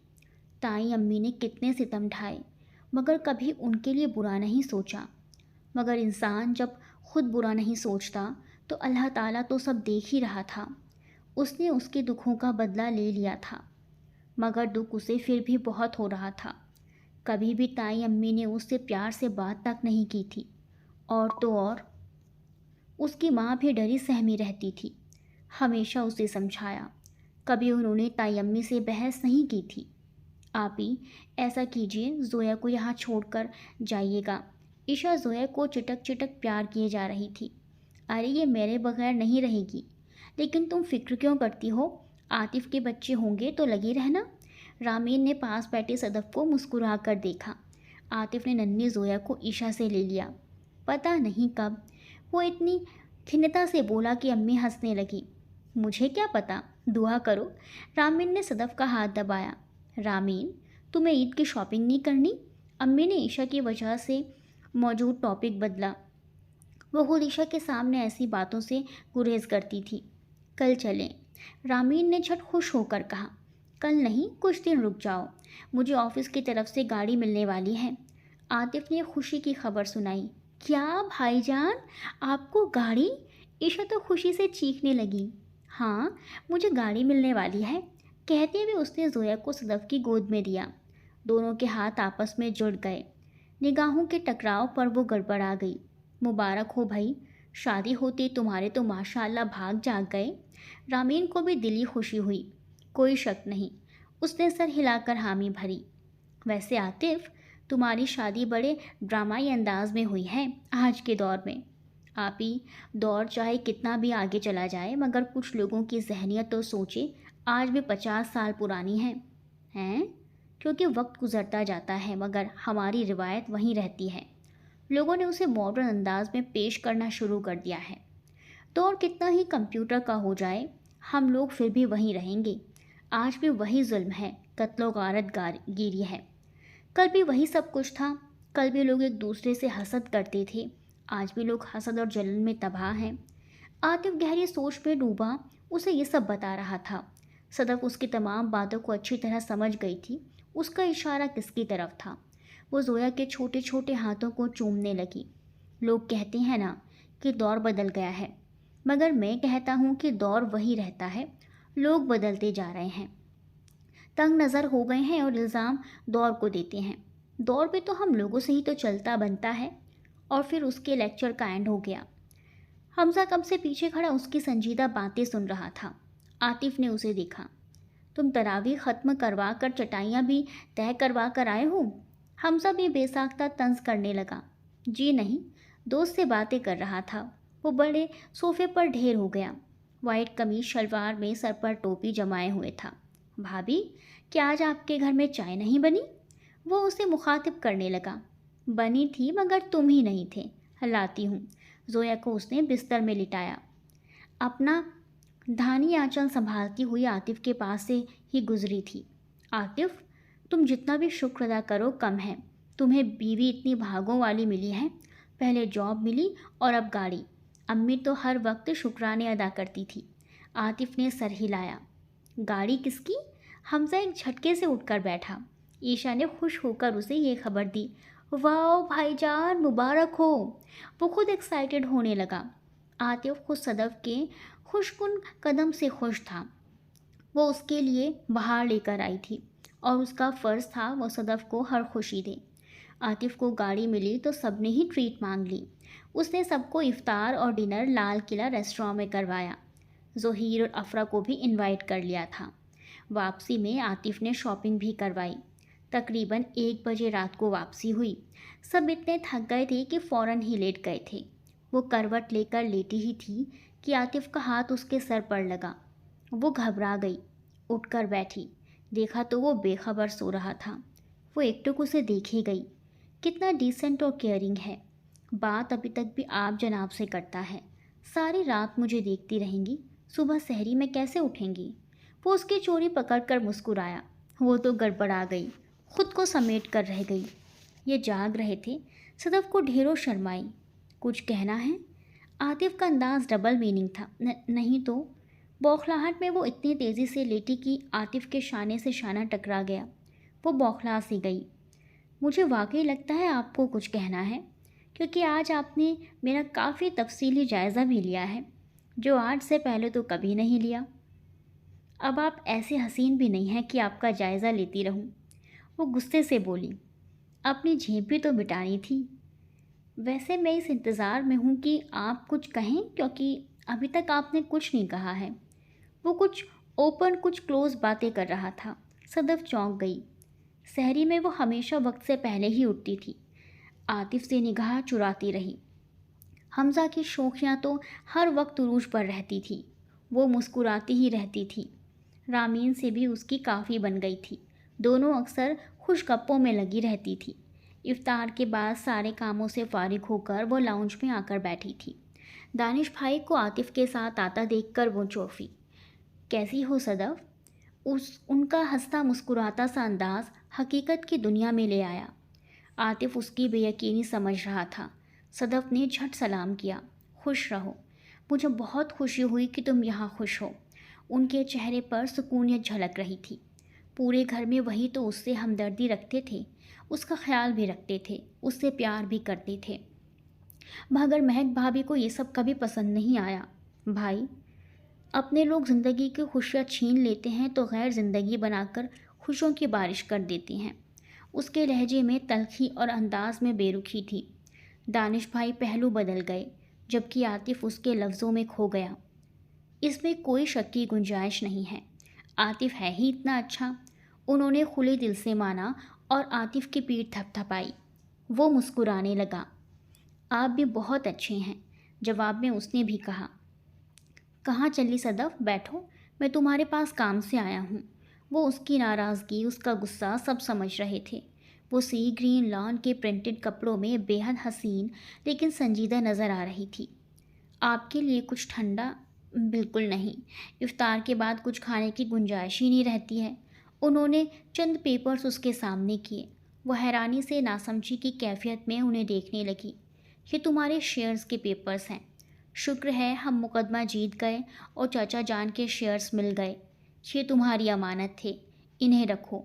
تائی امی نے کتنے ستم ڈھائے، مگر کبھی ان کے لیے برا نہیں سوچا۔ مگر انسان جب خود برا نہیں سوچتا تو اللہ تعالیٰ تو سب دیکھ ہی رہا تھا۔ اس نے اس کے دکھوں کا بدلہ لے لیا تھا، مگر دکھ اسے پھر بھی بہت ہو رہا تھا۔ کبھی بھی تائی امی نے اس سے پیار سے بات تک نہیں کی تھی، اور تو اور اس کی ماں بھی ڈری سہمی رہتی تھی، ہمیشہ اسے سمجھایا۔ کبھی انہوں نے تائی امی سے بحث نہیں کی تھی۔ آپی، ایسا کیجیے، زویا کو یہاں چھوڑ کر جائیے گا۔ عشا زویا کو چٹک چٹک پیار کیے جا رہی تھی۔ ارے یہ میرے بغیر نہیں رہے گی۔ لیکن تم فکر کیوں کرتی ہو؟ عاطف کے بچے ہوں گے تو لگی رہنا۔ رامین نے پاس بیٹھے صدف کو مسکرا کر دیکھا۔ عاطف نے ننھی زویا کو عشا سے لے لیا۔ پتہ نہیں کب وہ اتنی کھنتا سے بولا کہ امی ہنسنے لگی۔ مجھے کیا پتہ، دعا کرو۔ رامین نے صدف کا ہاتھ دبایا۔ رامین، تمہیں عید کی شاپنگ نہیں کرنی؟ امی نے عشا کی وجہ سے موجود ٹاپک بدلا۔ وہ خود عشا کے سامنے ایسی باتوں سے گریز کرتی تھی۔ کل چلیں، رامین نے جھٹ خوش ہو کر کہا۔ کل نہیں، کچھ دن رک جاؤ، مجھے آفس کی طرف سے گاڑی ملنے والی ہے۔ عاطف نے خوشی کی خبر سنائی۔ کیا بھائی جان، آپ کو گاڑی؟ عشا تو خوشی سے چیخنے لگی۔ ہاں، مجھے گاڑی ملنے والی ہے، کہتے ہوئے اس نے زویا کو صدف کی گود میں دیا۔ دونوں کے ہاتھ آپس میں جڑ گئے۔ نگاہوں کے ٹکراؤ پر وہ گڑبڑا گئی۔ مبارک ہو بھائی، شادی ہوتی تمہارے تو ماشاءاللہ بھاگ جاگ گئے۔ رامین کو بھی دلی خوشی ہوئی، کوئی شک نہیں۔ اس نے سر ہلا کر حامی بھری۔ ویسے عاطف، تمہاری شادی بڑے ڈرامائی انداز میں ہوئی ہے آج کے دور میں۔ آپی، دور چاہے کتنا بھی آگے چلا جائے مگر کچھ لوگوں کی ذہنیت اور سوچیں آج بھی 50 سال پرانی ہیں کیونکہ وقت گزرتا جاتا ہے مگر ہماری روایت وہیں رہتی ہے۔ لوگوں نے اسے ماڈرن انداز میں پیش کرنا شروع کر دیا ہے۔ دور کتنا ہی کمپیوٹر کا ہو جائے، ہم لوگ پھر بھی وہیں رہیں گے۔ آج بھی وہی ظلم ہے، قتل و غارت گیری ہے۔ کل بھی وہی سب کچھ تھا، کل بھی لوگ ایک دوسرے سے حسد کرتے تھے، آج بھی لوگ حسد اور جلن میں تباہ ہیں۔ عاطف گہری سوچ میں ڈوبا، اسے یہ سب بتا رہا تھا۔ صدف اس کی تمام باتوں کو اچھی طرح سمجھ گئی تھی۔ اس کا اشارہ کس کی طرف تھا؟ وہ زویا کے چھوٹے چھوٹے ہاتھوں کو چومنے لگی۔ لوگ کہتے ہیں نا کہ دور بدل گیا ہے، مگر میں کہتا ہوں کہ دور وہی رہتا ہے، لوگ بدلتے جا رہے ہیں، تنگ نظر ہو گئے ہیں اور الزام دور کو دیتے ہیں۔ دور بھی تو ہم لوگوں سے ہی تو چلتا بنتا ہے۔ اور پھر اس کے لیکچر کا اینڈ ہو گیا۔ حمزہ کب سے پیچھے کھڑا اس کی سنجیدہ باتیں سن رہا تھا۔ عاطف نے اسے دیکھا۔ تم تراویح ختم کروا کر چٹائیاں بھی طے کروا کر آئے ہو؟ حمزہ بھی بے ساختہ طنز کرنے لگا۔ جی نہیں، دوست سے باتیں کر رہا تھا۔ وہ بڑے صوفے پر ڈھیر ہو گیا، وائٹ قمیض شلوار میں سر پر ٹوپی جمائے ہوئے تھا۔ بھابھی، کیا آج آپ کے گھر میں چائے نہیں بنی؟ وہ اسے مخاطب کرنے لگا۔ بنی تھی مگر تم ہی نہیں تھے، لاتی ہوں۔ زویا کو اس نے بستر میں لٹایا۔ اپنا دھانی آنچل سنبھالتی ہوئی عاطف کے پاس سے ہی گزری تھی۔ عاطف، تم جتنا بھی شکر ادا کرو کم ہے، تمہیں بیوی اتنی بھاگوں والی ملی ہے، پہلے جاب ملی اور اب گاڑی۔ امی تو ہر وقت شکرانے ادا کرتی تھی۔ عاطف نے سر ہلایا۔ گاڑی کس کی؟ حمزہ ایک جھٹکے سے اٹھ کر بیٹھا۔ عشا نے خوش ہو کر اسے یہ خبر دی۔ واؤ بھائی جان، مبارک ہو۔ وہ خود ایکسائٹڈ ہونے لگا۔ عاطف خود صدف کے خوش کن قدم سے خوش تھا۔ وہ اس کے لیے بہار لے کر آئی تھی اور اس کا فرض تھا وہ صدف کو ہر خوشی دے۔ عاطف کو گاڑی ملی تو سب نے ہی ٹریٹ مانگ لی۔ اس نے سب کو افطار اور ڈنر لال قلعہ ریسٹوراں میں کروایا۔ ظہیر اور افرا کو بھی انوائٹ کر لیا تھا۔ واپسی میں عاطف نے شاپنگ بھی کروائی۔ تقریباً 1 بجے رات کو واپسی ہوئی۔ سب اتنے تھک گئے تھے کہ فوراً ہی لیٹ گئے تھے۔ وہ کروٹ لے کر لیٹی ہی تھی کہ عاطف کا ہاتھ اس کے سر پر لگا۔ وہ گھبرا گئی، اٹھ کر بیٹھی، دیکھا تو وہ بے خبر سو رہا تھا۔ وہ ایک ٹک اسے دیکھے گئی، کتنا ڈیسنٹ اور کیئرنگ ہے، بات ابھی تک بھی آپ جناب سے کرتا ہے، ساری رات مجھے دیکھتی رہیں گی، صبح سحری میں کیسے اٹھیں گی؟ وہ اس کی چوری پکڑ کر مسکرایا۔ وہ تو گڑبڑا گئی، خود کو سمیٹ کر رہ گئی۔ یہ جاگ رہے تھے، صدف کو ڈھیروں شرمائی۔ کچھ کہنا ہے؟ عاطف کا انداز ڈبل میننگ تھا۔ نہیں تو۔ بوکھلاہٹ میں وہ اتنی تیزی سے لیٹی کہ عاطف کے شانے سے شانہ ٹکرا گیا۔ وہ بوکھلا سی گئی۔ مجھے واقعی لگتا ہے آپ کو کچھ کہنا ہے، کیونکہ آج آپ نے میرا کافی تفصیلی جائزہ بھی لیا ہے، جو آج سے پہلے تو کبھی نہیں لیا۔ اب آپ ایسے حسین بھی نہیں ہیں کہ آپ کا جائزہ لیتی رہوں۔ وہ غصے سے بولی۔ اپنی جھیپ بھی تو مٹانی تھی۔ ویسے میں اس انتظار میں ہوں کہ آپ کچھ کہیں، کیونکہ ابھی تک آپ نے کچھ نہیں کہا ہے۔ وہ کچھ اوپن کچھ کلوز باتیں کر رہا تھا۔ صدف چونک گئی۔ سحری میں وہ ہمیشہ وقت سے پہلے ہی اٹھتی تھی۔ عاطف سے نگاہ چراتی رہی۔ حمزہ کی شوخیاں تو ہر وقت عروج پر رہتی تھی، وہ مسکراتی ہی رہتی تھی۔ رامین سے بھی اس کی کافی بن گئی تھی، دونوں اکثر خوش گپوں میں لگی رہتی تھی۔ افطار کے بعد سارے کاموں سے فارغ ہو کر وہ لاؤنج میں آ کر بیٹھی تھی۔ دانش بھائی کو عاطف کے ساتھ آتا دیکھ کر وہ چوفی۔ کیسی ہو صدف؟ ان کا ہنستا مسکراتا سا انداز حقیقت کی دنیا میں لے آیا۔ عاطف اس کی بے یقینی سمجھ رہا تھا۔ صدف نے جھٹ سلام کیا۔ خوش رہو، مجھے بہت خوشی ہوئی کہ تم یہاں خوش ہو۔ ان کے چہرے پر سکونیت جھلک رہی تھی۔ پورے گھر میں وہی تو اس سے ہمدردی رکھتے تھے، اس کا خیال بھی رکھتے تھے، اس سے پیار بھی کرتے تھے، مگر مہک بھابھی کو یہ سب کبھی پسند نہیں آیا۔ بھائی، اپنے لوگ زندگی کی خوشیاں چھین لیتے ہیں تو غیر زندگی بنا کر خوشیوں کی بارش کر دیتے ہیں۔ اس کے لہجے میں تلخی اور انداز میں بے رخی تھی۔ دانش بھائی پہلو بدل گئے، جبکہ عاطف اس کے لفظوں میں کھو گیا۔ اس میں کوئی شک کی گنجائش نہیں ہے، عاطف ہے ہی اتنا اچھا۔ انہوں نے کھلے دل سے مانا اور عاطف کی پیٹھ تھپ تھپائی۔ وہ مسکرانے لگا۔ آپ بھی بہت اچھے ہیں، جواب میں اس نے بھی کہا۔ کہاں چلی صدف؟ بیٹھو، میں تمہارے پاس کام سے آیا ہوں۔ وہ اس کی ناراضگی، اس کا غصہ سب سمجھ رہے تھے۔ وہ سی گرین لان کے پرنٹڈ کپڑوں میں بے حد حسین لیکن سنجیدہ نظر آ رہی تھی۔ آپ کے لیے کچھ ٹھنڈا؟ بالکل نہیں، افطار کے بعد کچھ کھانے کی گنجائش ہی نہیں رہتی ہے۔ انہوں نے چند پیپرز اس کے سامنے کیے۔ وہ حیرانی سے ناسمجھی کی کیفیت میں انہیں دیکھنے لگی۔ یہ تمہارے شیئرز کے پیپرز ہیں۔ شکر ہے ہم مقدمہ جیت گئے اور چاچا جان کے شیئرز مل گئے۔ یہ تمہاری امانت تھے، انہیں رکھو۔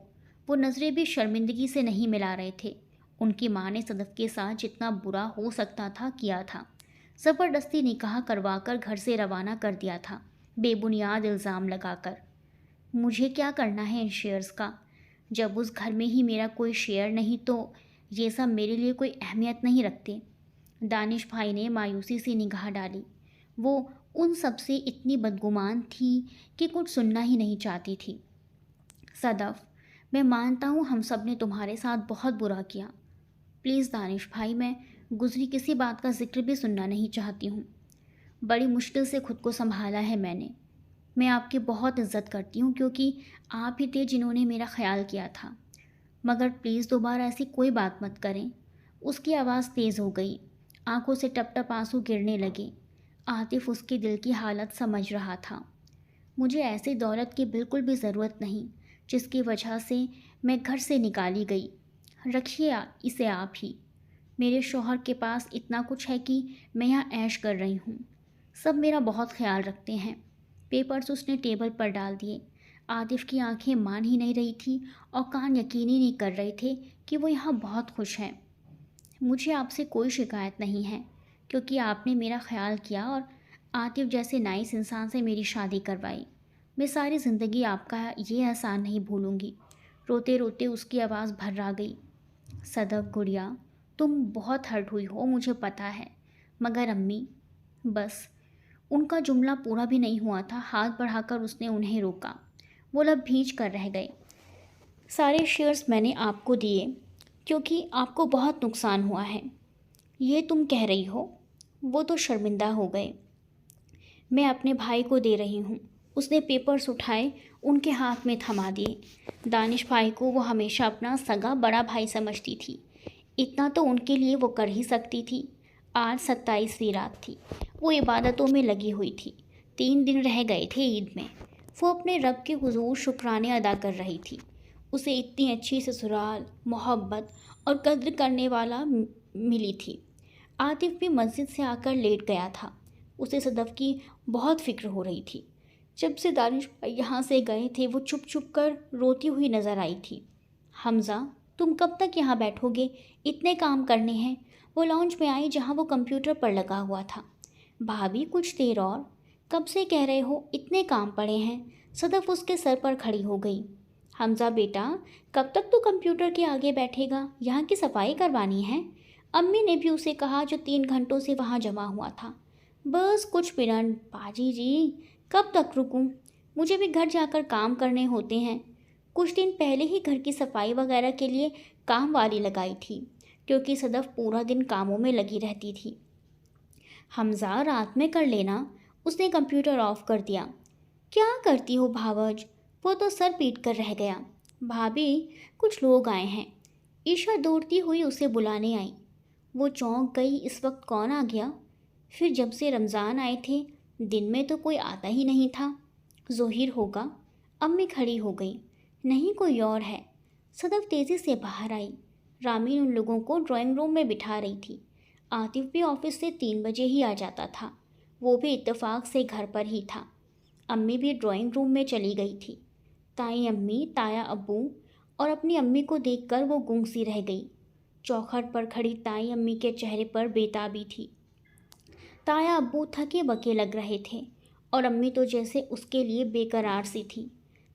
وہ نظریں بھی شرمندگی سے نہیں ملا رہے تھے۔ ان کی ماں نے صدف کے ساتھ جتنا برا ہو سکتا تھا کیا تھا۔ زبردستی نکاح کروا کر گھر سے روانہ کر دیا تھا، بے بنیاد الزام لگا کر۔ مجھے کیا کرنا ہے ان شیئرز کا؟ جب اس گھر میں ہی میرا کوئی شیئر نہیں تو یہ سب میرے لیے کوئی اہمیت نہیں رکھتے۔ دانش بھائی نے مایوسی سے نگاہ ڈالی۔ وہ ان سب سے اتنی بدگمان تھی کہ کچھ سننا ہی نہیں چاہتی تھی۔ صدف، میں مانتا ہوں ہم سب نے تمہارے ساتھ بہت برا کیا۔ پلیز دانش بھائی، میں گزری کسی بات کا ذکر بھی سننا نہیں چاہتی ہوں۔ بڑی مشکل سے خود کو سنبھالا ہے میں نے۔ میں آپ کی بہت عزت کرتی ہوں کیونکہ آپ ہی تھے جنہوں نے میرا خیال کیا تھا، مگر پلیز دوبارہ ایسی کوئی بات مت کریں۔ اس کی آواز تیز ہو گئی، آنکھوں سے ٹپ ٹپ آنسو گرنے لگے۔ عاطف اس کے دل کی حالت سمجھ رہا تھا۔ مجھے ایسی دولت کی بالکل بھی ضرورت نہیں جس کی وجہ سے میں گھر سے نکالی گئی۔ رکھیے اسے آپ ہی۔ میرے شوہر کے پاس اتنا کچھ ہے کہ میں یہاں عیش کر رہی ہوں۔ سب میرا بہت خیال رکھتے ہیں۔ پیپرز اس نے ٹیبل پر ڈال دیے۔ عاطف کی آنکھیں مان ہی نہیں رہی تھی اور کان یقینی نہیں کر رہے تھے کہ وہ یہاں بہت خوش ہے۔ مجھے آپ سے کوئی شکایت نہیں ہے کیونکہ آپ نے میرا خیال کیا اور عاطف جیسے نائس انسان سے میری شادی کروائی۔ میں ساری زندگی آپ کا یہ احسان نہیں بھولوں گی۔ روتے روتے اس کی آواز بھر آ گئی۔ صدف گڑیا، تم بہت ہرٹ ہوئی ہو، مجھے پتہ ہے، مگر امی… بس ان کا جملہ پورا بھی نہیں ہوا تھا، ہاتھ بڑھا کر اس نے انہیں روکا۔ وہ لب بھیج کر رہ گئے۔ سارے شیئرز میں نے آپ کو دیے کیونکہ آپ کو بہت نقصان ہوا ہے، یہ تم کہہ رہی ہو؟ وہ تو شرمندہ ہو گئے۔ میں اپنے بھائی کو دے رہی ہوں۔ اس نے پیپرز اٹھائے، ان کے ہاتھ میں تھما دیے۔ دانش بھائی کو وہ ہمیشہ اپنا سگا بڑا بھائی سمجھتی تھی۔ اتنا تو ان کے لیے وہ کر ہی سکتی تھی۔ آج 27ویں رات تھی۔ وہ عبادتوں میں لگی ہوئی تھی۔ 3 دن رہ گئے تھے عید میں۔ وہ اپنے رب کے حضور شکرانے ادا کر رہی تھی۔ اسے اتنی اچھی سسرال، محبت اور قدر کرنے والا ملی تھی۔ عاطف بھی مسجد سے آ کر لیٹ گیا تھا۔ اسے صدف کی بہت فکر ہو رہی تھی۔ جب سے دانش بھائی یہاں سے گئے تھے وہ چھپ چھپ کر روتی ہوئی نظر آئی تھی۔ حمزہ، تم کب تک یہاں بیٹھو گے؟ اتنے کام کرنے ہیں۔ وہ لاؤنج میں آئی جہاں وہ کمپیوٹر پر لگا ہوا تھا۔ بھابھی کچھ دیر اور؟ کب سے کہہ رہے ہو، اتنے کام پڑے ہیں۔ صدف اس کے سر پر کھڑی ہو گئی۔ حمزہ بیٹا، کب تک تو کمپیوٹر کے آگے بیٹھے گا؟ یہاں کی صفائی کروانی ہے۔ امی نے بھی اسے کہا جو 3 گھنٹوں سے وہاں جمع ہوا تھا۔ بس کچھ منٹ باجی جی، کب تک رکوں؟ مجھے بھی گھر جا کر کام کرنے ہوتے ہیں۔ کچھ دن پہلے ہی گھر کی صفائی وغیرہ کے لیے کام والی لگائی تھی کیونکہ صدف پورا دن کاموں میں لگی رہتی تھی۔ حمزہ، رات میں کر لینا۔ اس نے کمپیوٹر آف کر دیا۔ کیا کرتی ہو بھاوج؟ وہ تو سر پیٹ کر رہ گیا۔ بھابھی کچھ لوگ آئے ہیں۔ عشا دوڑتی ہوئی اسے بلانے آئی۔ وہ چونک گئی، اس وقت کون آ گیا؟ پھر جب سے رمضان آئے تھے دن میں تو کوئی آتا ہی نہیں تھا۔ ظہیر ہوگا۔ امی کھڑی ہو گئی۔ نہیں کوئی اور ہے۔ صدف تیزی سے باہر آئی۔ رامین ان لوگوں کو ڈرائنگ روم میں بٹھا رہی تھی۔ عاطف بھی آفس سے 3 بجے ہی آ جاتا تھا، وہ بھی اتفاق سے گھر پر ہی تھا۔ امی بھی ڈرائنگ روم میں چلی گئی تھی۔ تائی امی، تایا ابو اور اپنی امی کو دیکھ کر وہ گنگ سی رہ گئی۔ چوکھٹ پر کھڑی تائی امی کے چہرے پر بےتابی تھی۔ تایا ابو تھکے بکے لگ رہے تھے اور امی تو جیسے اس کے لیے بے قرار سی تھی۔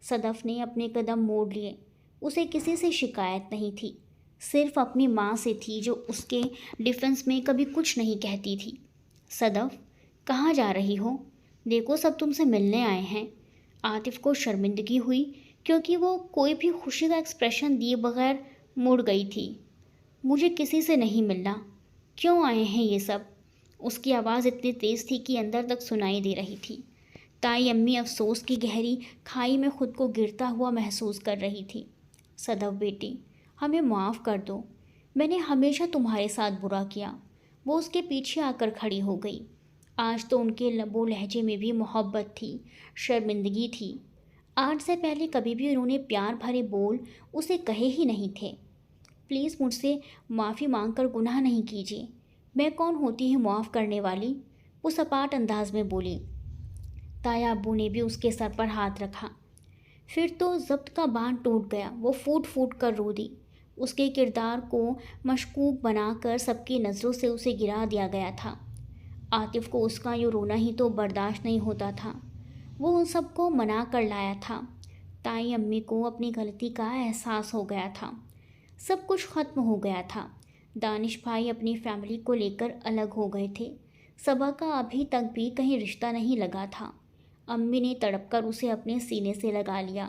صدف نے اپنے قدم موڑ لیے۔ اسے کسی سے شکایت نہیں تھی، صرف اپنی ماں سے تھی جو اس کے ڈیفنس میں کبھی کچھ نہیں کہتی تھی۔ صدف، کہاں جا رہی ہو؟ دیکھو سب تم سے ملنے آئے ہیں۔ عاطف کو شرمندگی ہوئی کیونکہ وہ کوئی بھی خوشی کا ایکسپریشن دیے بغیر مڑ گئی تھی۔ مجھے کسی سے نہیں ملنا۔ کیوں آئے ہیں یہ سب؟ اس کی آواز اتنی تیز تھی کہ اندر تک سنائی دے رہی تھی۔ تائی امی افسوس کی گہری کھائی میں خود کو گرتا ہوا محسوس کر رہی تھی۔ صدف بیٹی، ہمیں معاف کر دو، میں نے ہمیشہ تمہارے ساتھ برا کیا۔ وہ اس کے پیچھے آ کر کھڑی ہو گئی۔ آج تو ان کے لب و لہجے میں بھی محبت تھی، شرمندگی تھی۔ آج سے پہلے کبھی بھی انہوں نے پیار بھرے بول اسے کہے ہی نہیں تھے۔ پلیز مجھ سے معافی مانگ کر گناہ نہیں کیجیے۔ میں کون ہوتی ہوں معاف کرنے والی؟ وہ سپاٹ انداز میں بولی۔ تایا ابو نے بھی اس کے سر پر ہاتھ رکھا۔ پھر تو ضبط کا باندھ ٹوٹ گیا۔ وہ پھوٹ پھوٹ کر رو دی۔ اس کے کردار کو مشکوک بنا کر سب کی نظروں سے اسے گرا دیا گیا تھا۔ عاطف کو اس کا یوں رونا ہی تو برداشت نہیں ہوتا تھا۔ وہ ان سب کو منا کر لایا تھا۔ تائی امی کو اپنی غلطی کا احساس ہو گیا تھا۔ سب کچھ ختم ہو گیا تھا۔ دانش بھائی اپنی فیملی کو لے کر الگ ہو گئے تھے۔ صبا کا ابھی تک بھی کہیں رشتہ نہیں لگا تھا۔ امی نے تڑپ کر اسے اپنے سینے سے لگا لیا۔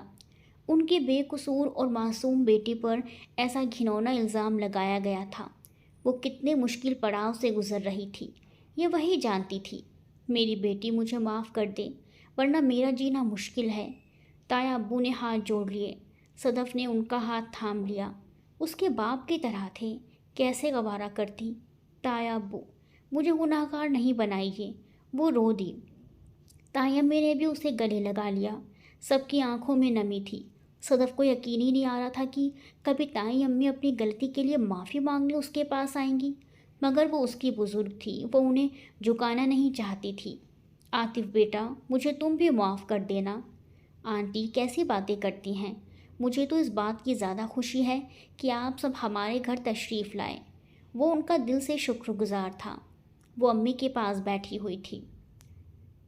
ان کی بے قصور اور معصوم بیٹی پر ایسا گھناؤنا الزام لگایا گیا تھا۔ وہ کتنے مشکل پڑاؤ سے گزر رہی تھی، یہ وہی جانتی تھی۔ میری بیٹی، مجھے معاف کر دے ورنہ میرا جینا مشکل ہے۔ تایا ابو نے ہاتھ جوڑ لیے۔ صدف نے ان کا ہاتھ تھام لیا۔ اس کے باپ کی طرح تھے، کیسے گوارا کرتی؟ تایا ابو، مجھے گناہ گار نہیں بنائیے۔ وہ رو دی۔ تائی امی نے بھی اسے گلے لگا لیا۔ سب کی آنکھوں میں نمی تھی۔ صدف کو یقین ہی نہیں آ رہا تھا کہ کبھی تائی امی اپنی غلطی کے لیے معافی مانگنے اس کے پاس آئیں گی، مگر وہ اس کی بزرگ تھی، وہ انہیں جھکانا نہیں چاہتی تھی۔ عاطف بیٹا، مجھے تم بھی معاف کر دینا۔ آنٹی کیسی باتیں کرتی ہیں؟ مجھے تو اس بات کی زیادہ خوشی ہے کہ آپ سب ہمارے گھر تشریف لائے۔ وہ ان کا دل سے شکر گزار تھا۔ وہ امی کے پاس بیٹھی ہوئی تھی۔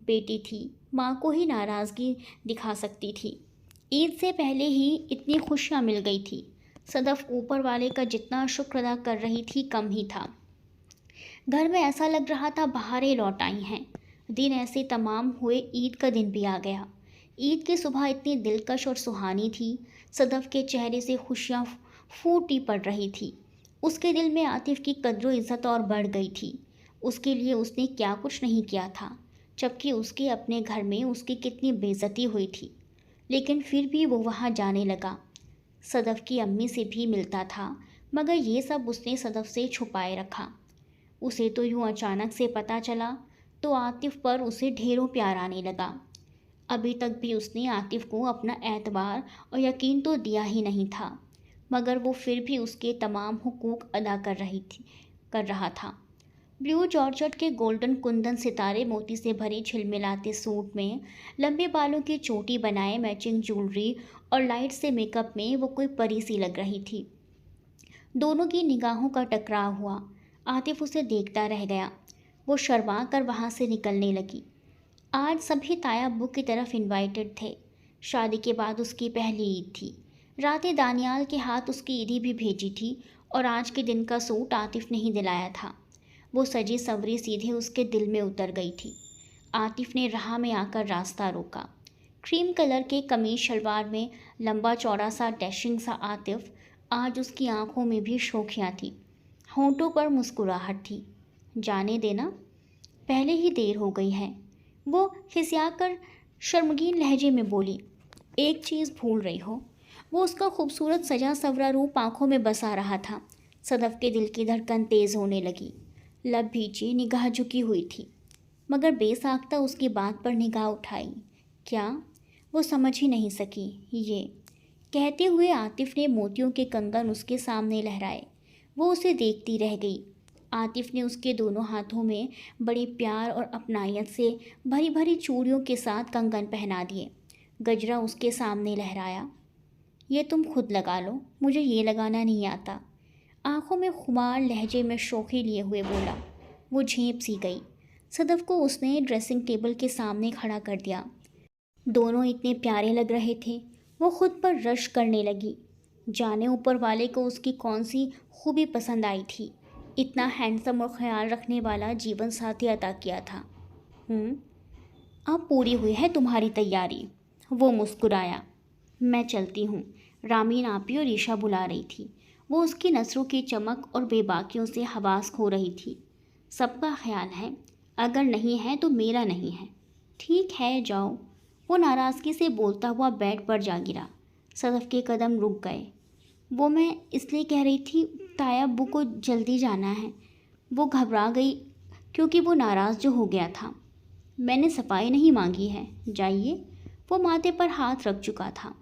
بیٹی تھی، ماں کو ہی ناراضگی دکھا سکتی تھی۔ عید سے پہلے ہی اتنی خوشیاں مل گئی تھی۔ صدف اوپر والے کا جتنا شکر ادا کر رہی تھی کم ہی تھا۔ گھر میں ایسا لگ رہا تھا بہاریں لوٹ آئی ہیں۔ دن ایسے تمام ہوئے، عید کا دن بھی آ گیا۔ عید کی صبح اتنی دلکش اور سہانی تھی، صدف کے چہرے سے خوشیاں پھوٹی پڑ رہی تھی۔ اس کے دل میں عاطف کی قدر و عزت اور بڑھ گئی تھی۔ اس کے لیے اس نے کیا کچھ نہیں کیا تھا، جبکہ اس کے اپنے گھر میں اس کی کتنی بے عزتی ہوئی تھی، لیکن پھر بھی وہ وہاں جانے لگا۔ صدف کی امی سے بھی ملتا تھا، مگر یہ سب اس نے صدف سے چھپائے رکھا۔ اسے تو یوں اچانک سے پتہ چلا تو عاطف پر اسے ڈھیروں پیار آنے لگا۔ ابھی تک بھی اس نے عاطف کو اپنا اعتبار اور یقین تو دیا ہی نہیں تھا، مگر وہ پھر بھی اس کے تمام حقوق ادا کر رہا تھا۔ بلیو جارجٹ کے گولڈن کندن ستارے موتی سے بھرے جھلملاتے سوٹ میں، لمبے بالوں کی چوٹی بنائے میچنگ جیولری اور لائٹ سے میک اپ میں وہ کوئی پری سی لگ رہی تھی۔ دونوں کی نگاہوں کا ٹکراؤ ہوا۔ عاطف اسے دیکھتا رہ گیا۔ وہ شرما کر وہاں سے نکلنے لگی۔ آج سبھی تایا ابو کی طرف انوائٹڈ تھے۔ شادی کے بعد اس کی پہلی عید تھی۔ راتیں دانیال کے ہاتھ اس کی عیدی بھی بھیجی تھی اور آج کے دن کا سوٹ عاطف نے ہی دلایا تھا۔ وہ سجی سوری سیدھے اس کے دل میں اتر گئی تھی۔ عاطف نے راہ میں آ کر راستہ روکا۔ کریم کلر کے قمیص شلوار میں لمبا چوڑا سا ڈیشنگ سا عاطف، آج اس کی آنکھوں میں بھی شوخیاں تھیں، ہونٹوں پر مسکراہٹ تھی۔ جانے دینا، پہلے ہی دیر ہو گئی ہے، وہ کھسیا کر شرمگین لہجے میں بولی۔ ایک چیز بھول رہی ہو، وہ اس کا خوبصورت سجا سورا روپ آنکھوں میں بسا رہا تھا۔ صدف کے دل کی دھڑکن تیز ہونے لگی، لب بھیجی، نگاہ جھکی ہوئی تھی، مگر بے ساختہ اس کی بات پر نگاہ اٹھائی۔ کیا؟ وہ سمجھ ہی نہیں سکی۔ یہ کہتے ہوئے عاطف نے موتیوں کے کنگن اس کے سامنے لہرائے۔ وہ اسے دیکھتی رہ گئی۔ عاطف نے اس کے دونوں ہاتھوں میں بڑے پیار اور اپنائیت سے بھری بھری چوڑیوں کے ساتھ کنگن پہنا دیے۔ گجرا اس کے سامنے لہرایا۔ یہ تم خود لگا لو، مجھے یہ لگانا نہیں آتا، آنکھوں میں خمار لہجے میں شوخی لیے ہوئے بولا۔ وہ جھیپ سی گئی۔ صدف کو اس نے ڈریسنگ ٹیبل کے سامنے کھڑا کر دیا۔ دونوں اتنے پیارے لگ رہے تھے۔ وہ خود پر رشک کرنے لگی، جانے اوپر والے کو اس کی کون سی خوبی پسند آئی تھی، اتنا ہینڈسم اور خیال رکھنے والا جیون ساتھی عطا کیا تھا۔ اب پوری ہوئی ہے تمہاری تیاری، وہ مسکرایا۔ میں چلتی ہوں، رامین آپی اور عیشا بلا رہی تھی۔ وہ اس کی نظروں کی چمک اور بے باکیوں سے حواس کھو رہی تھی۔ سب کا خیال ہے، اگر نہیں ہے تو میرا نہیں ہے۔ ٹھیک ہے جاؤ، وہ ناراضگی سے بولتا ہوا بیڈ پر جا گرا۔ صدف کے قدم رک گئے۔ وہ میں اس لیے کہہ رہی تھی تایا ابو کو جلدی جانا ہے۔ وہ گھبرا گئی کیونکہ وہ ناراض جو ہو گیا تھا۔ میں نے صفائی نہیں مانگی ہے، جائیے۔ وہ ماتھے پر ہاتھ رکھ چکا تھا۔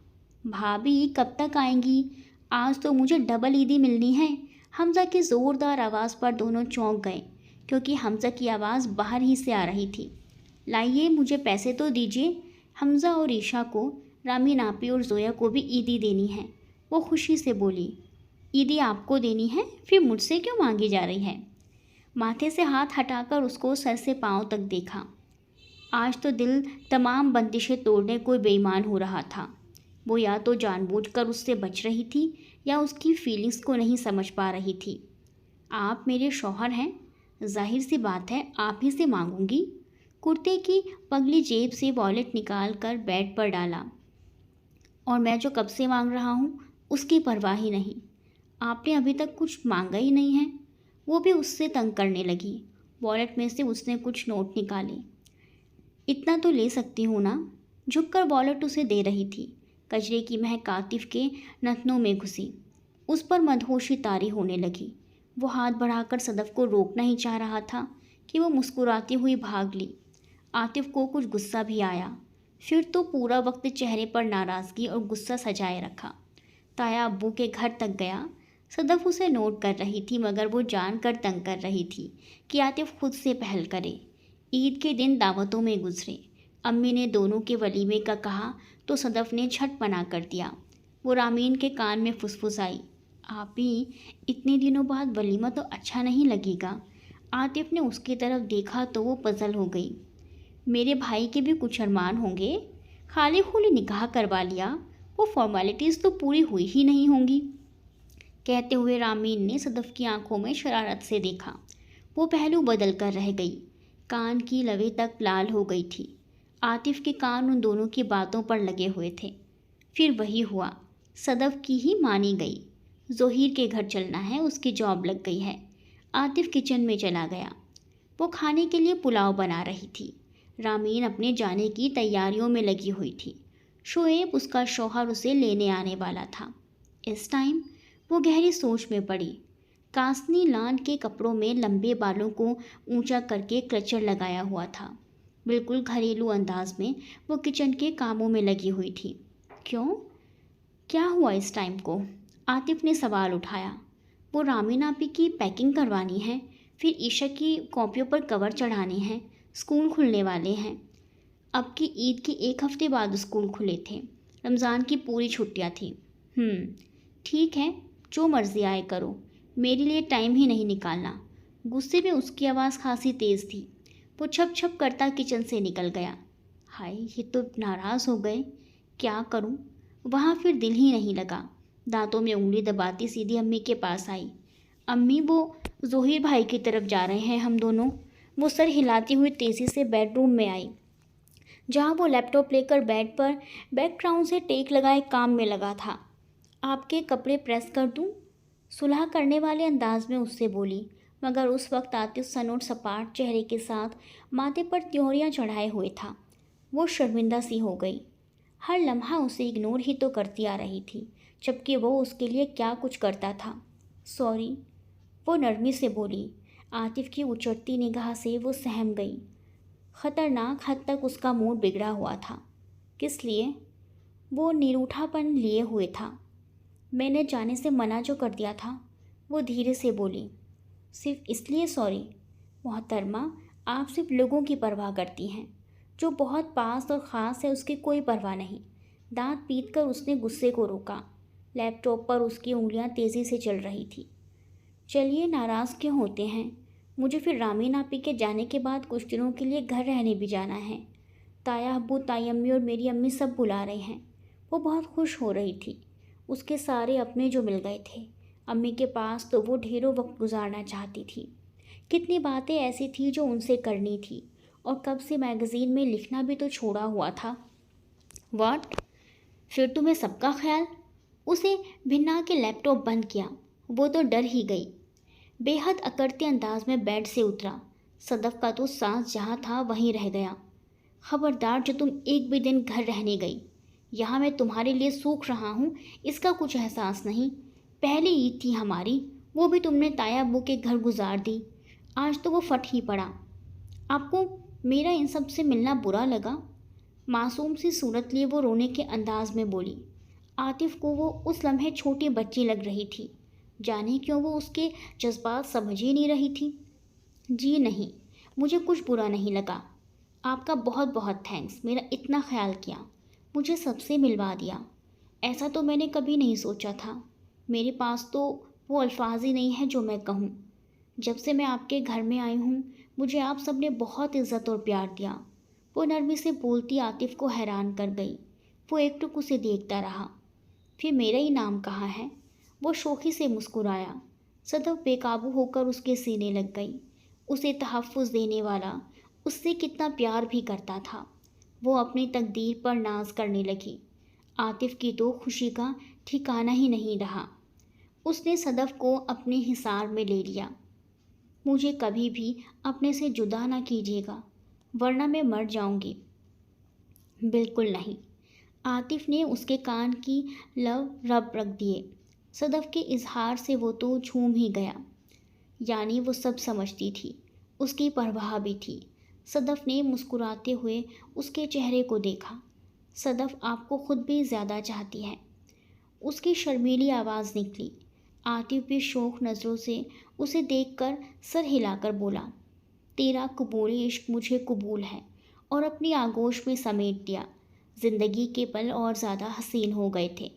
بھابھی کب تک آئیں گی؟ آج تو مجھے ڈبل عیدی ملنی ہے۔ حمزہ کی زوردار آواز پر دونوں چونک گئے کیونکہ حمزہ کی آواز باہر ہی سے آ رہی تھی۔ لائیے، مجھے پیسے تو دیجیے۔ حمزہ اور عیشا کو، رامین آپی اور زویا کو بھی عیدی دینی ہے۔ وہ خوشی سے بولی۔ عیدی آپ کو دینی ہے؟ پھر مجھ سے کیوں مانگی جا رہی ہے؟ ماتھے سے ہاتھ ہٹا کر اس کو سر سے پاؤں تک دیکھا۔ آج تو دل تمام بندشیں توڑنے کو بے ایمان ہو رہا تھا۔ وہ یا تو جان بوجھ کر اس سے بچ رہی تھی یا اس کی فیلنگز کو نہیں سمجھ پا رہی تھی۔ آپ میرے شوہر ہیں، ظاہر سی بات ہے آپ ہی سے مانگوں گی۔ کرتے کی پگلی جیب سے والیٹ نکال کر بیڈ پر ڈالا۔ اور میں جو کب سے مانگ رہا ہوں اس کی پرواہ ہی نہیں۔ آپ نے ابھی تک کچھ مانگا ہی نہیں ہے۔ وہ بھی اس سے تنگ کرنے لگی۔ والیٹ میں سے اس نے کچھ نوٹ نکالے۔ اتنا تو لے سکتی ہوں نا؟ جھک کر والیٹ اسے دے رہی تھی۔ کجرے کی مہک عاطف کے نتنوں میں گھسی۔ اس پر مدہوشی طاری ہونے لگی۔ وہ ہاتھ بڑھا کر صدف کو روکنا ہی چاہ رہا تھا کہ وہ مسکراتی ہوئی بھاگ لی۔ عاطف کو کچھ غصہ بھی آیا، پھر تو پورا وقت چہرے پر ناراضگی اور غصہ سجائے رکھا۔ تایا ابو کے گھر تک گیا۔ صدف اسے نوٹ کر رہی تھی مگر وہ جان کر تنگ کر رہی تھی کہ عاطف خود سے پہل کرے۔ عید کے دن دعوتوں میں گزرے۔ امی نے دونوں کے ولیمے کا کہا تو صدف نے جھٹ منع کر دیا۔ وہ رامین کے کان میں فسفسائی، آپی اتنے دنوں بعد ولیمہ تو اچھا نہیں لگے گا۔ عاطف نے اس کی طرف دیکھا تو وہ پزل ہو گئی۔ میرے بھائی کے بھی کچھ ارمان ہوں گے، خالی خولی نکاح کروا لیا، وہ فارمیلٹیز تو پوری ہوئی ہی نہیں ہوں گی۔ کہتے ہوئے رامین نے صدف کی آنکھوں میں شرارت سے دیکھا۔ وہ پہلو بدل کر رہ گئی، کان کی لویں تک لال ہو گئی تھی۔ عاطف کے کان ان دونوں کی باتوں پر لگے ہوئے تھے۔ پھر وہی ہوا، صدف کی ہی مانی گئی۔ ظہیر کے گھر چلنا ہے، اس کی جاب لگ گئی ہے۔ عاطف کچن میں چلا گیا۔ وہ کھانے کے لیے پلاؤ بنا رہی تھی۔ رامین اپنے جانے کی تیاریوں میں لگی ہوئی تھی۔ شعیب اس کا شوہر اسے لینے آنے والا تھا۔ اس ٹائم وہ گہری سوچ میں پڑی۔ کاسنی لان کے کپڑوں میں لمبے بالوں کو اونچا کر کے کلچر لگایا ہوا تھا۔ بالکل گھریلو انداز میں وہ کچن کے کاموں میں لگی ہوئی تھی۔ کیوں؟ کیا ہوا اس ٹائم کو؟ عاطف نے سوال اٹھایا۔ وہ رامین آپی کی پیکنگ کروانی ہے، پھر عیشا کی کاپیوں پر کور چڑھانے ہیں، اسکول کھلنے والے ہیں۔ اب کی عید کے ایک ہفتے بعد اسکول کھلے تھے، رمضان کی پوری چھٹیاں تھیں۔ ٹھیک ہے، جو مرضی آئے کرو، میرے لیے ٹائم ہی نہیں نکالنا۔ غصے میں اس کی آواز خاصی تیز تھی۔ وہ چھپ چھپ کرتا کچن سے نکل گیا۔ ہائے، یہ تو ناراض ہو گئے، کیا کروں؟ وہاں پھر دل ہی نہیں لگا۔ دانتوں میں انگلی دباتی سیدھی امی کے پاس آئی۔ امی، وہ ظہیر بھائی کی طرف جا رہے ہیں ہم دونوں۔ وہ سر ہلاتی ہوئی تیزی سے بیڈ روم میں آئی جہاں وہ لیپ ٹاپ لے کر بیڈ پر بیک گراؤنڈ سے ٹیک لگائے کام میں لگا تھا۔ آپ کے کپڑے پریس کر دوں؟ صلح کرنے والے انداز میں اس سے بولی، مگر اس وقت عاطف سنوٹ سپاٹ چہرے کے ساتھ ماتھے پر تیوریاں چڑھائے ہوئے تھا۔ وہ شرمندہ سی ہو گئی۔ ہر لمحہ اسے اگنور ہی تو کرتی آ رہی تھی، جبکہ وہ اس کے لیے کیا کچھ کرتا تھا۔ سوری، وہ نرمی سے بولی۔ عاطف کی اچٹتی نگاہ سے وہ سہم گئی۔ خطرناک حد تک اس کا موڈ بگڑا ہوا تھا۔ کس لیے؟ وہ نروٹھا پن لیے ہوئے تھا۔ میں نے جانے سے منع جو کر دیا تھا، وہ دھیرے سے بولی۔ صرف اس لیے سوری؟ محترمہ، آپ صرف لوگوں کی پرواہ کرتی ہیں۔ جو بہت پاس اور خاص ہے اس کی کوئی پرواہ نہیں۔ دانت پیٹ کر اس نے غصے کو روکا۔ لیپ ٹاپ پر اس کی انگلیاں تیزی سے چل رہی تھی۔ چلیے، ناراض کیوں ہوتے ہیں؟ مجھے پھر رامین آپی کے جانے کے بعد کچھ دنوں کے لیے گھر رہنے بھی جانا ہے۔ تایا ابو، تائی امی اور میری امی سب بلا رہے ہیں۔ وہ بہت خوش ہو رہی تھی۔ اس کے سارے اپنے جو مل گئے تھے۔ امی کے پاس تو وہ ڈھیروں وقت گزارنا چاہتی تھی۔ کتنی باتیں ایسی تھیں جو ان سے کرنی تھی، اور کب سے میگزین میں لکھنا بھی تو چھوڑا ہوا تھا۔ واٹ؟ پھر تمہیں سب کا خیال؟ اسے بھنا کے لیپ ٹاپ بند کیا۔ وہ تو ڈر ہی گئی۔ بے حد اکڑتے انداز میں بیڈ سے اترا۔ صدف کا تو سانس جہاں تھا وہیں رہ گیا۔ خبردار، جو تم ایک بھی دن گھر رہنے گئی، یہاں میں تمہارے لیے سوکھ رہا ہوں، اس کا کچھ احساس نہیں۔ پہلی عید تھی ہماری، وہ بھی تم نے تایا ابو کے گھر گزار دی۔ آج تو وہ پھٹ ہی پڑا۔ آپ کو میرا ان سب سے ملنا برا لگا؟ معصوم سی صورت لیے وہ رونے کے انداز میں بولی۔ عاطف کو وہ اس لمحے چھوٹی بچی لگ رہی تھی۔ جانے کیوں وہ اس کے جذبات سمجھ ہی نہیں رہی تھی۔ جی نہیں، مجھے کچھ برا نہیں لگا۔ آپ کا بہت بہت تھینکس، میرا اتنا خیال کیا، مجھے سب سے ملوا دیا۔ ایسا تو میں نے کبھی نہیں سوچا تھا۔ میرے پاس تو وہ الفاظ ہی نہیں ہیں جو میں کہوں۔ جب سے میں آپ کے گھر میں آئی ہوں، مجھے آپ سب نے بہت عزت اور پیار دیا۔ وہ نرمی سے بولتی عاطف کو حیران کر گئی۔ وہ ایک ٹک اسے دیکھتا رہا۔ پھر میرا ہی نام کہاں ہے؟ وہ شوخی سے مسکرایا۔ صدف بے قابو ہو کر اس کے سینے لگ گئی۔ اسے تحفظ دینے والا اس سے کتنا پیار بھی کرتا تھا۔ وہ اپنی تقدیر پر ناز کرنے لگی۔ عاطف کی تو خوشی کا ٹھکانہ ہی نہیں رہا۔ اس نے صدف کو اپنے حصار میں لے لیا۔ مجھے کبھی بھی اپنے سے جدا نہ کیجیے گا، ورنہ میں مر جاؤں گی۔ بالکل نہیں۔ عاطف نے اس کے کان کی لو رب رکھ دیے۔ صدف کے اظہار سے وہ تو جھوم ہی گیا۔ یعنی وہ سب سمجھتی تھی، اس کی پرواہ بھی تھی۔ صدف نے مسکراتے ہوئے اس کے چہرے کو دیکھا۔ صدف آپ کو خود بھی زیادہ چاہتی ہے۔ اس کی شرمیلی آواز نکلی۔ عاطف بھی شوق نظروں سے اسے دیکھ کر سر ہلا کر بولا، تیرا قبول عشق مجھے قبول ہے، اور اپنی آغوش میں سمیٹ دیا۔ زندگی کے پل اور زیادہ حسین ہو گئے تھے۔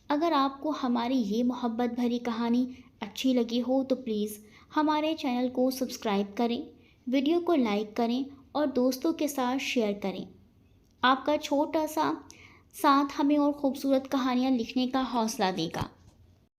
اگر آپ کو ہماری یہ محبت بھری کہانی اچھی لگی ہو تو پلیز ہمارے چینل کو سبسکرائب کریں، ویڈیو کو لائک کریں اور دوستوں کے ساتھ شیئر کریں۔ آپ کا چھوٹا سا ساتھ ہمیں اور خوبصورت کہانیاں لکھنے کا حوصلہ دے گا۔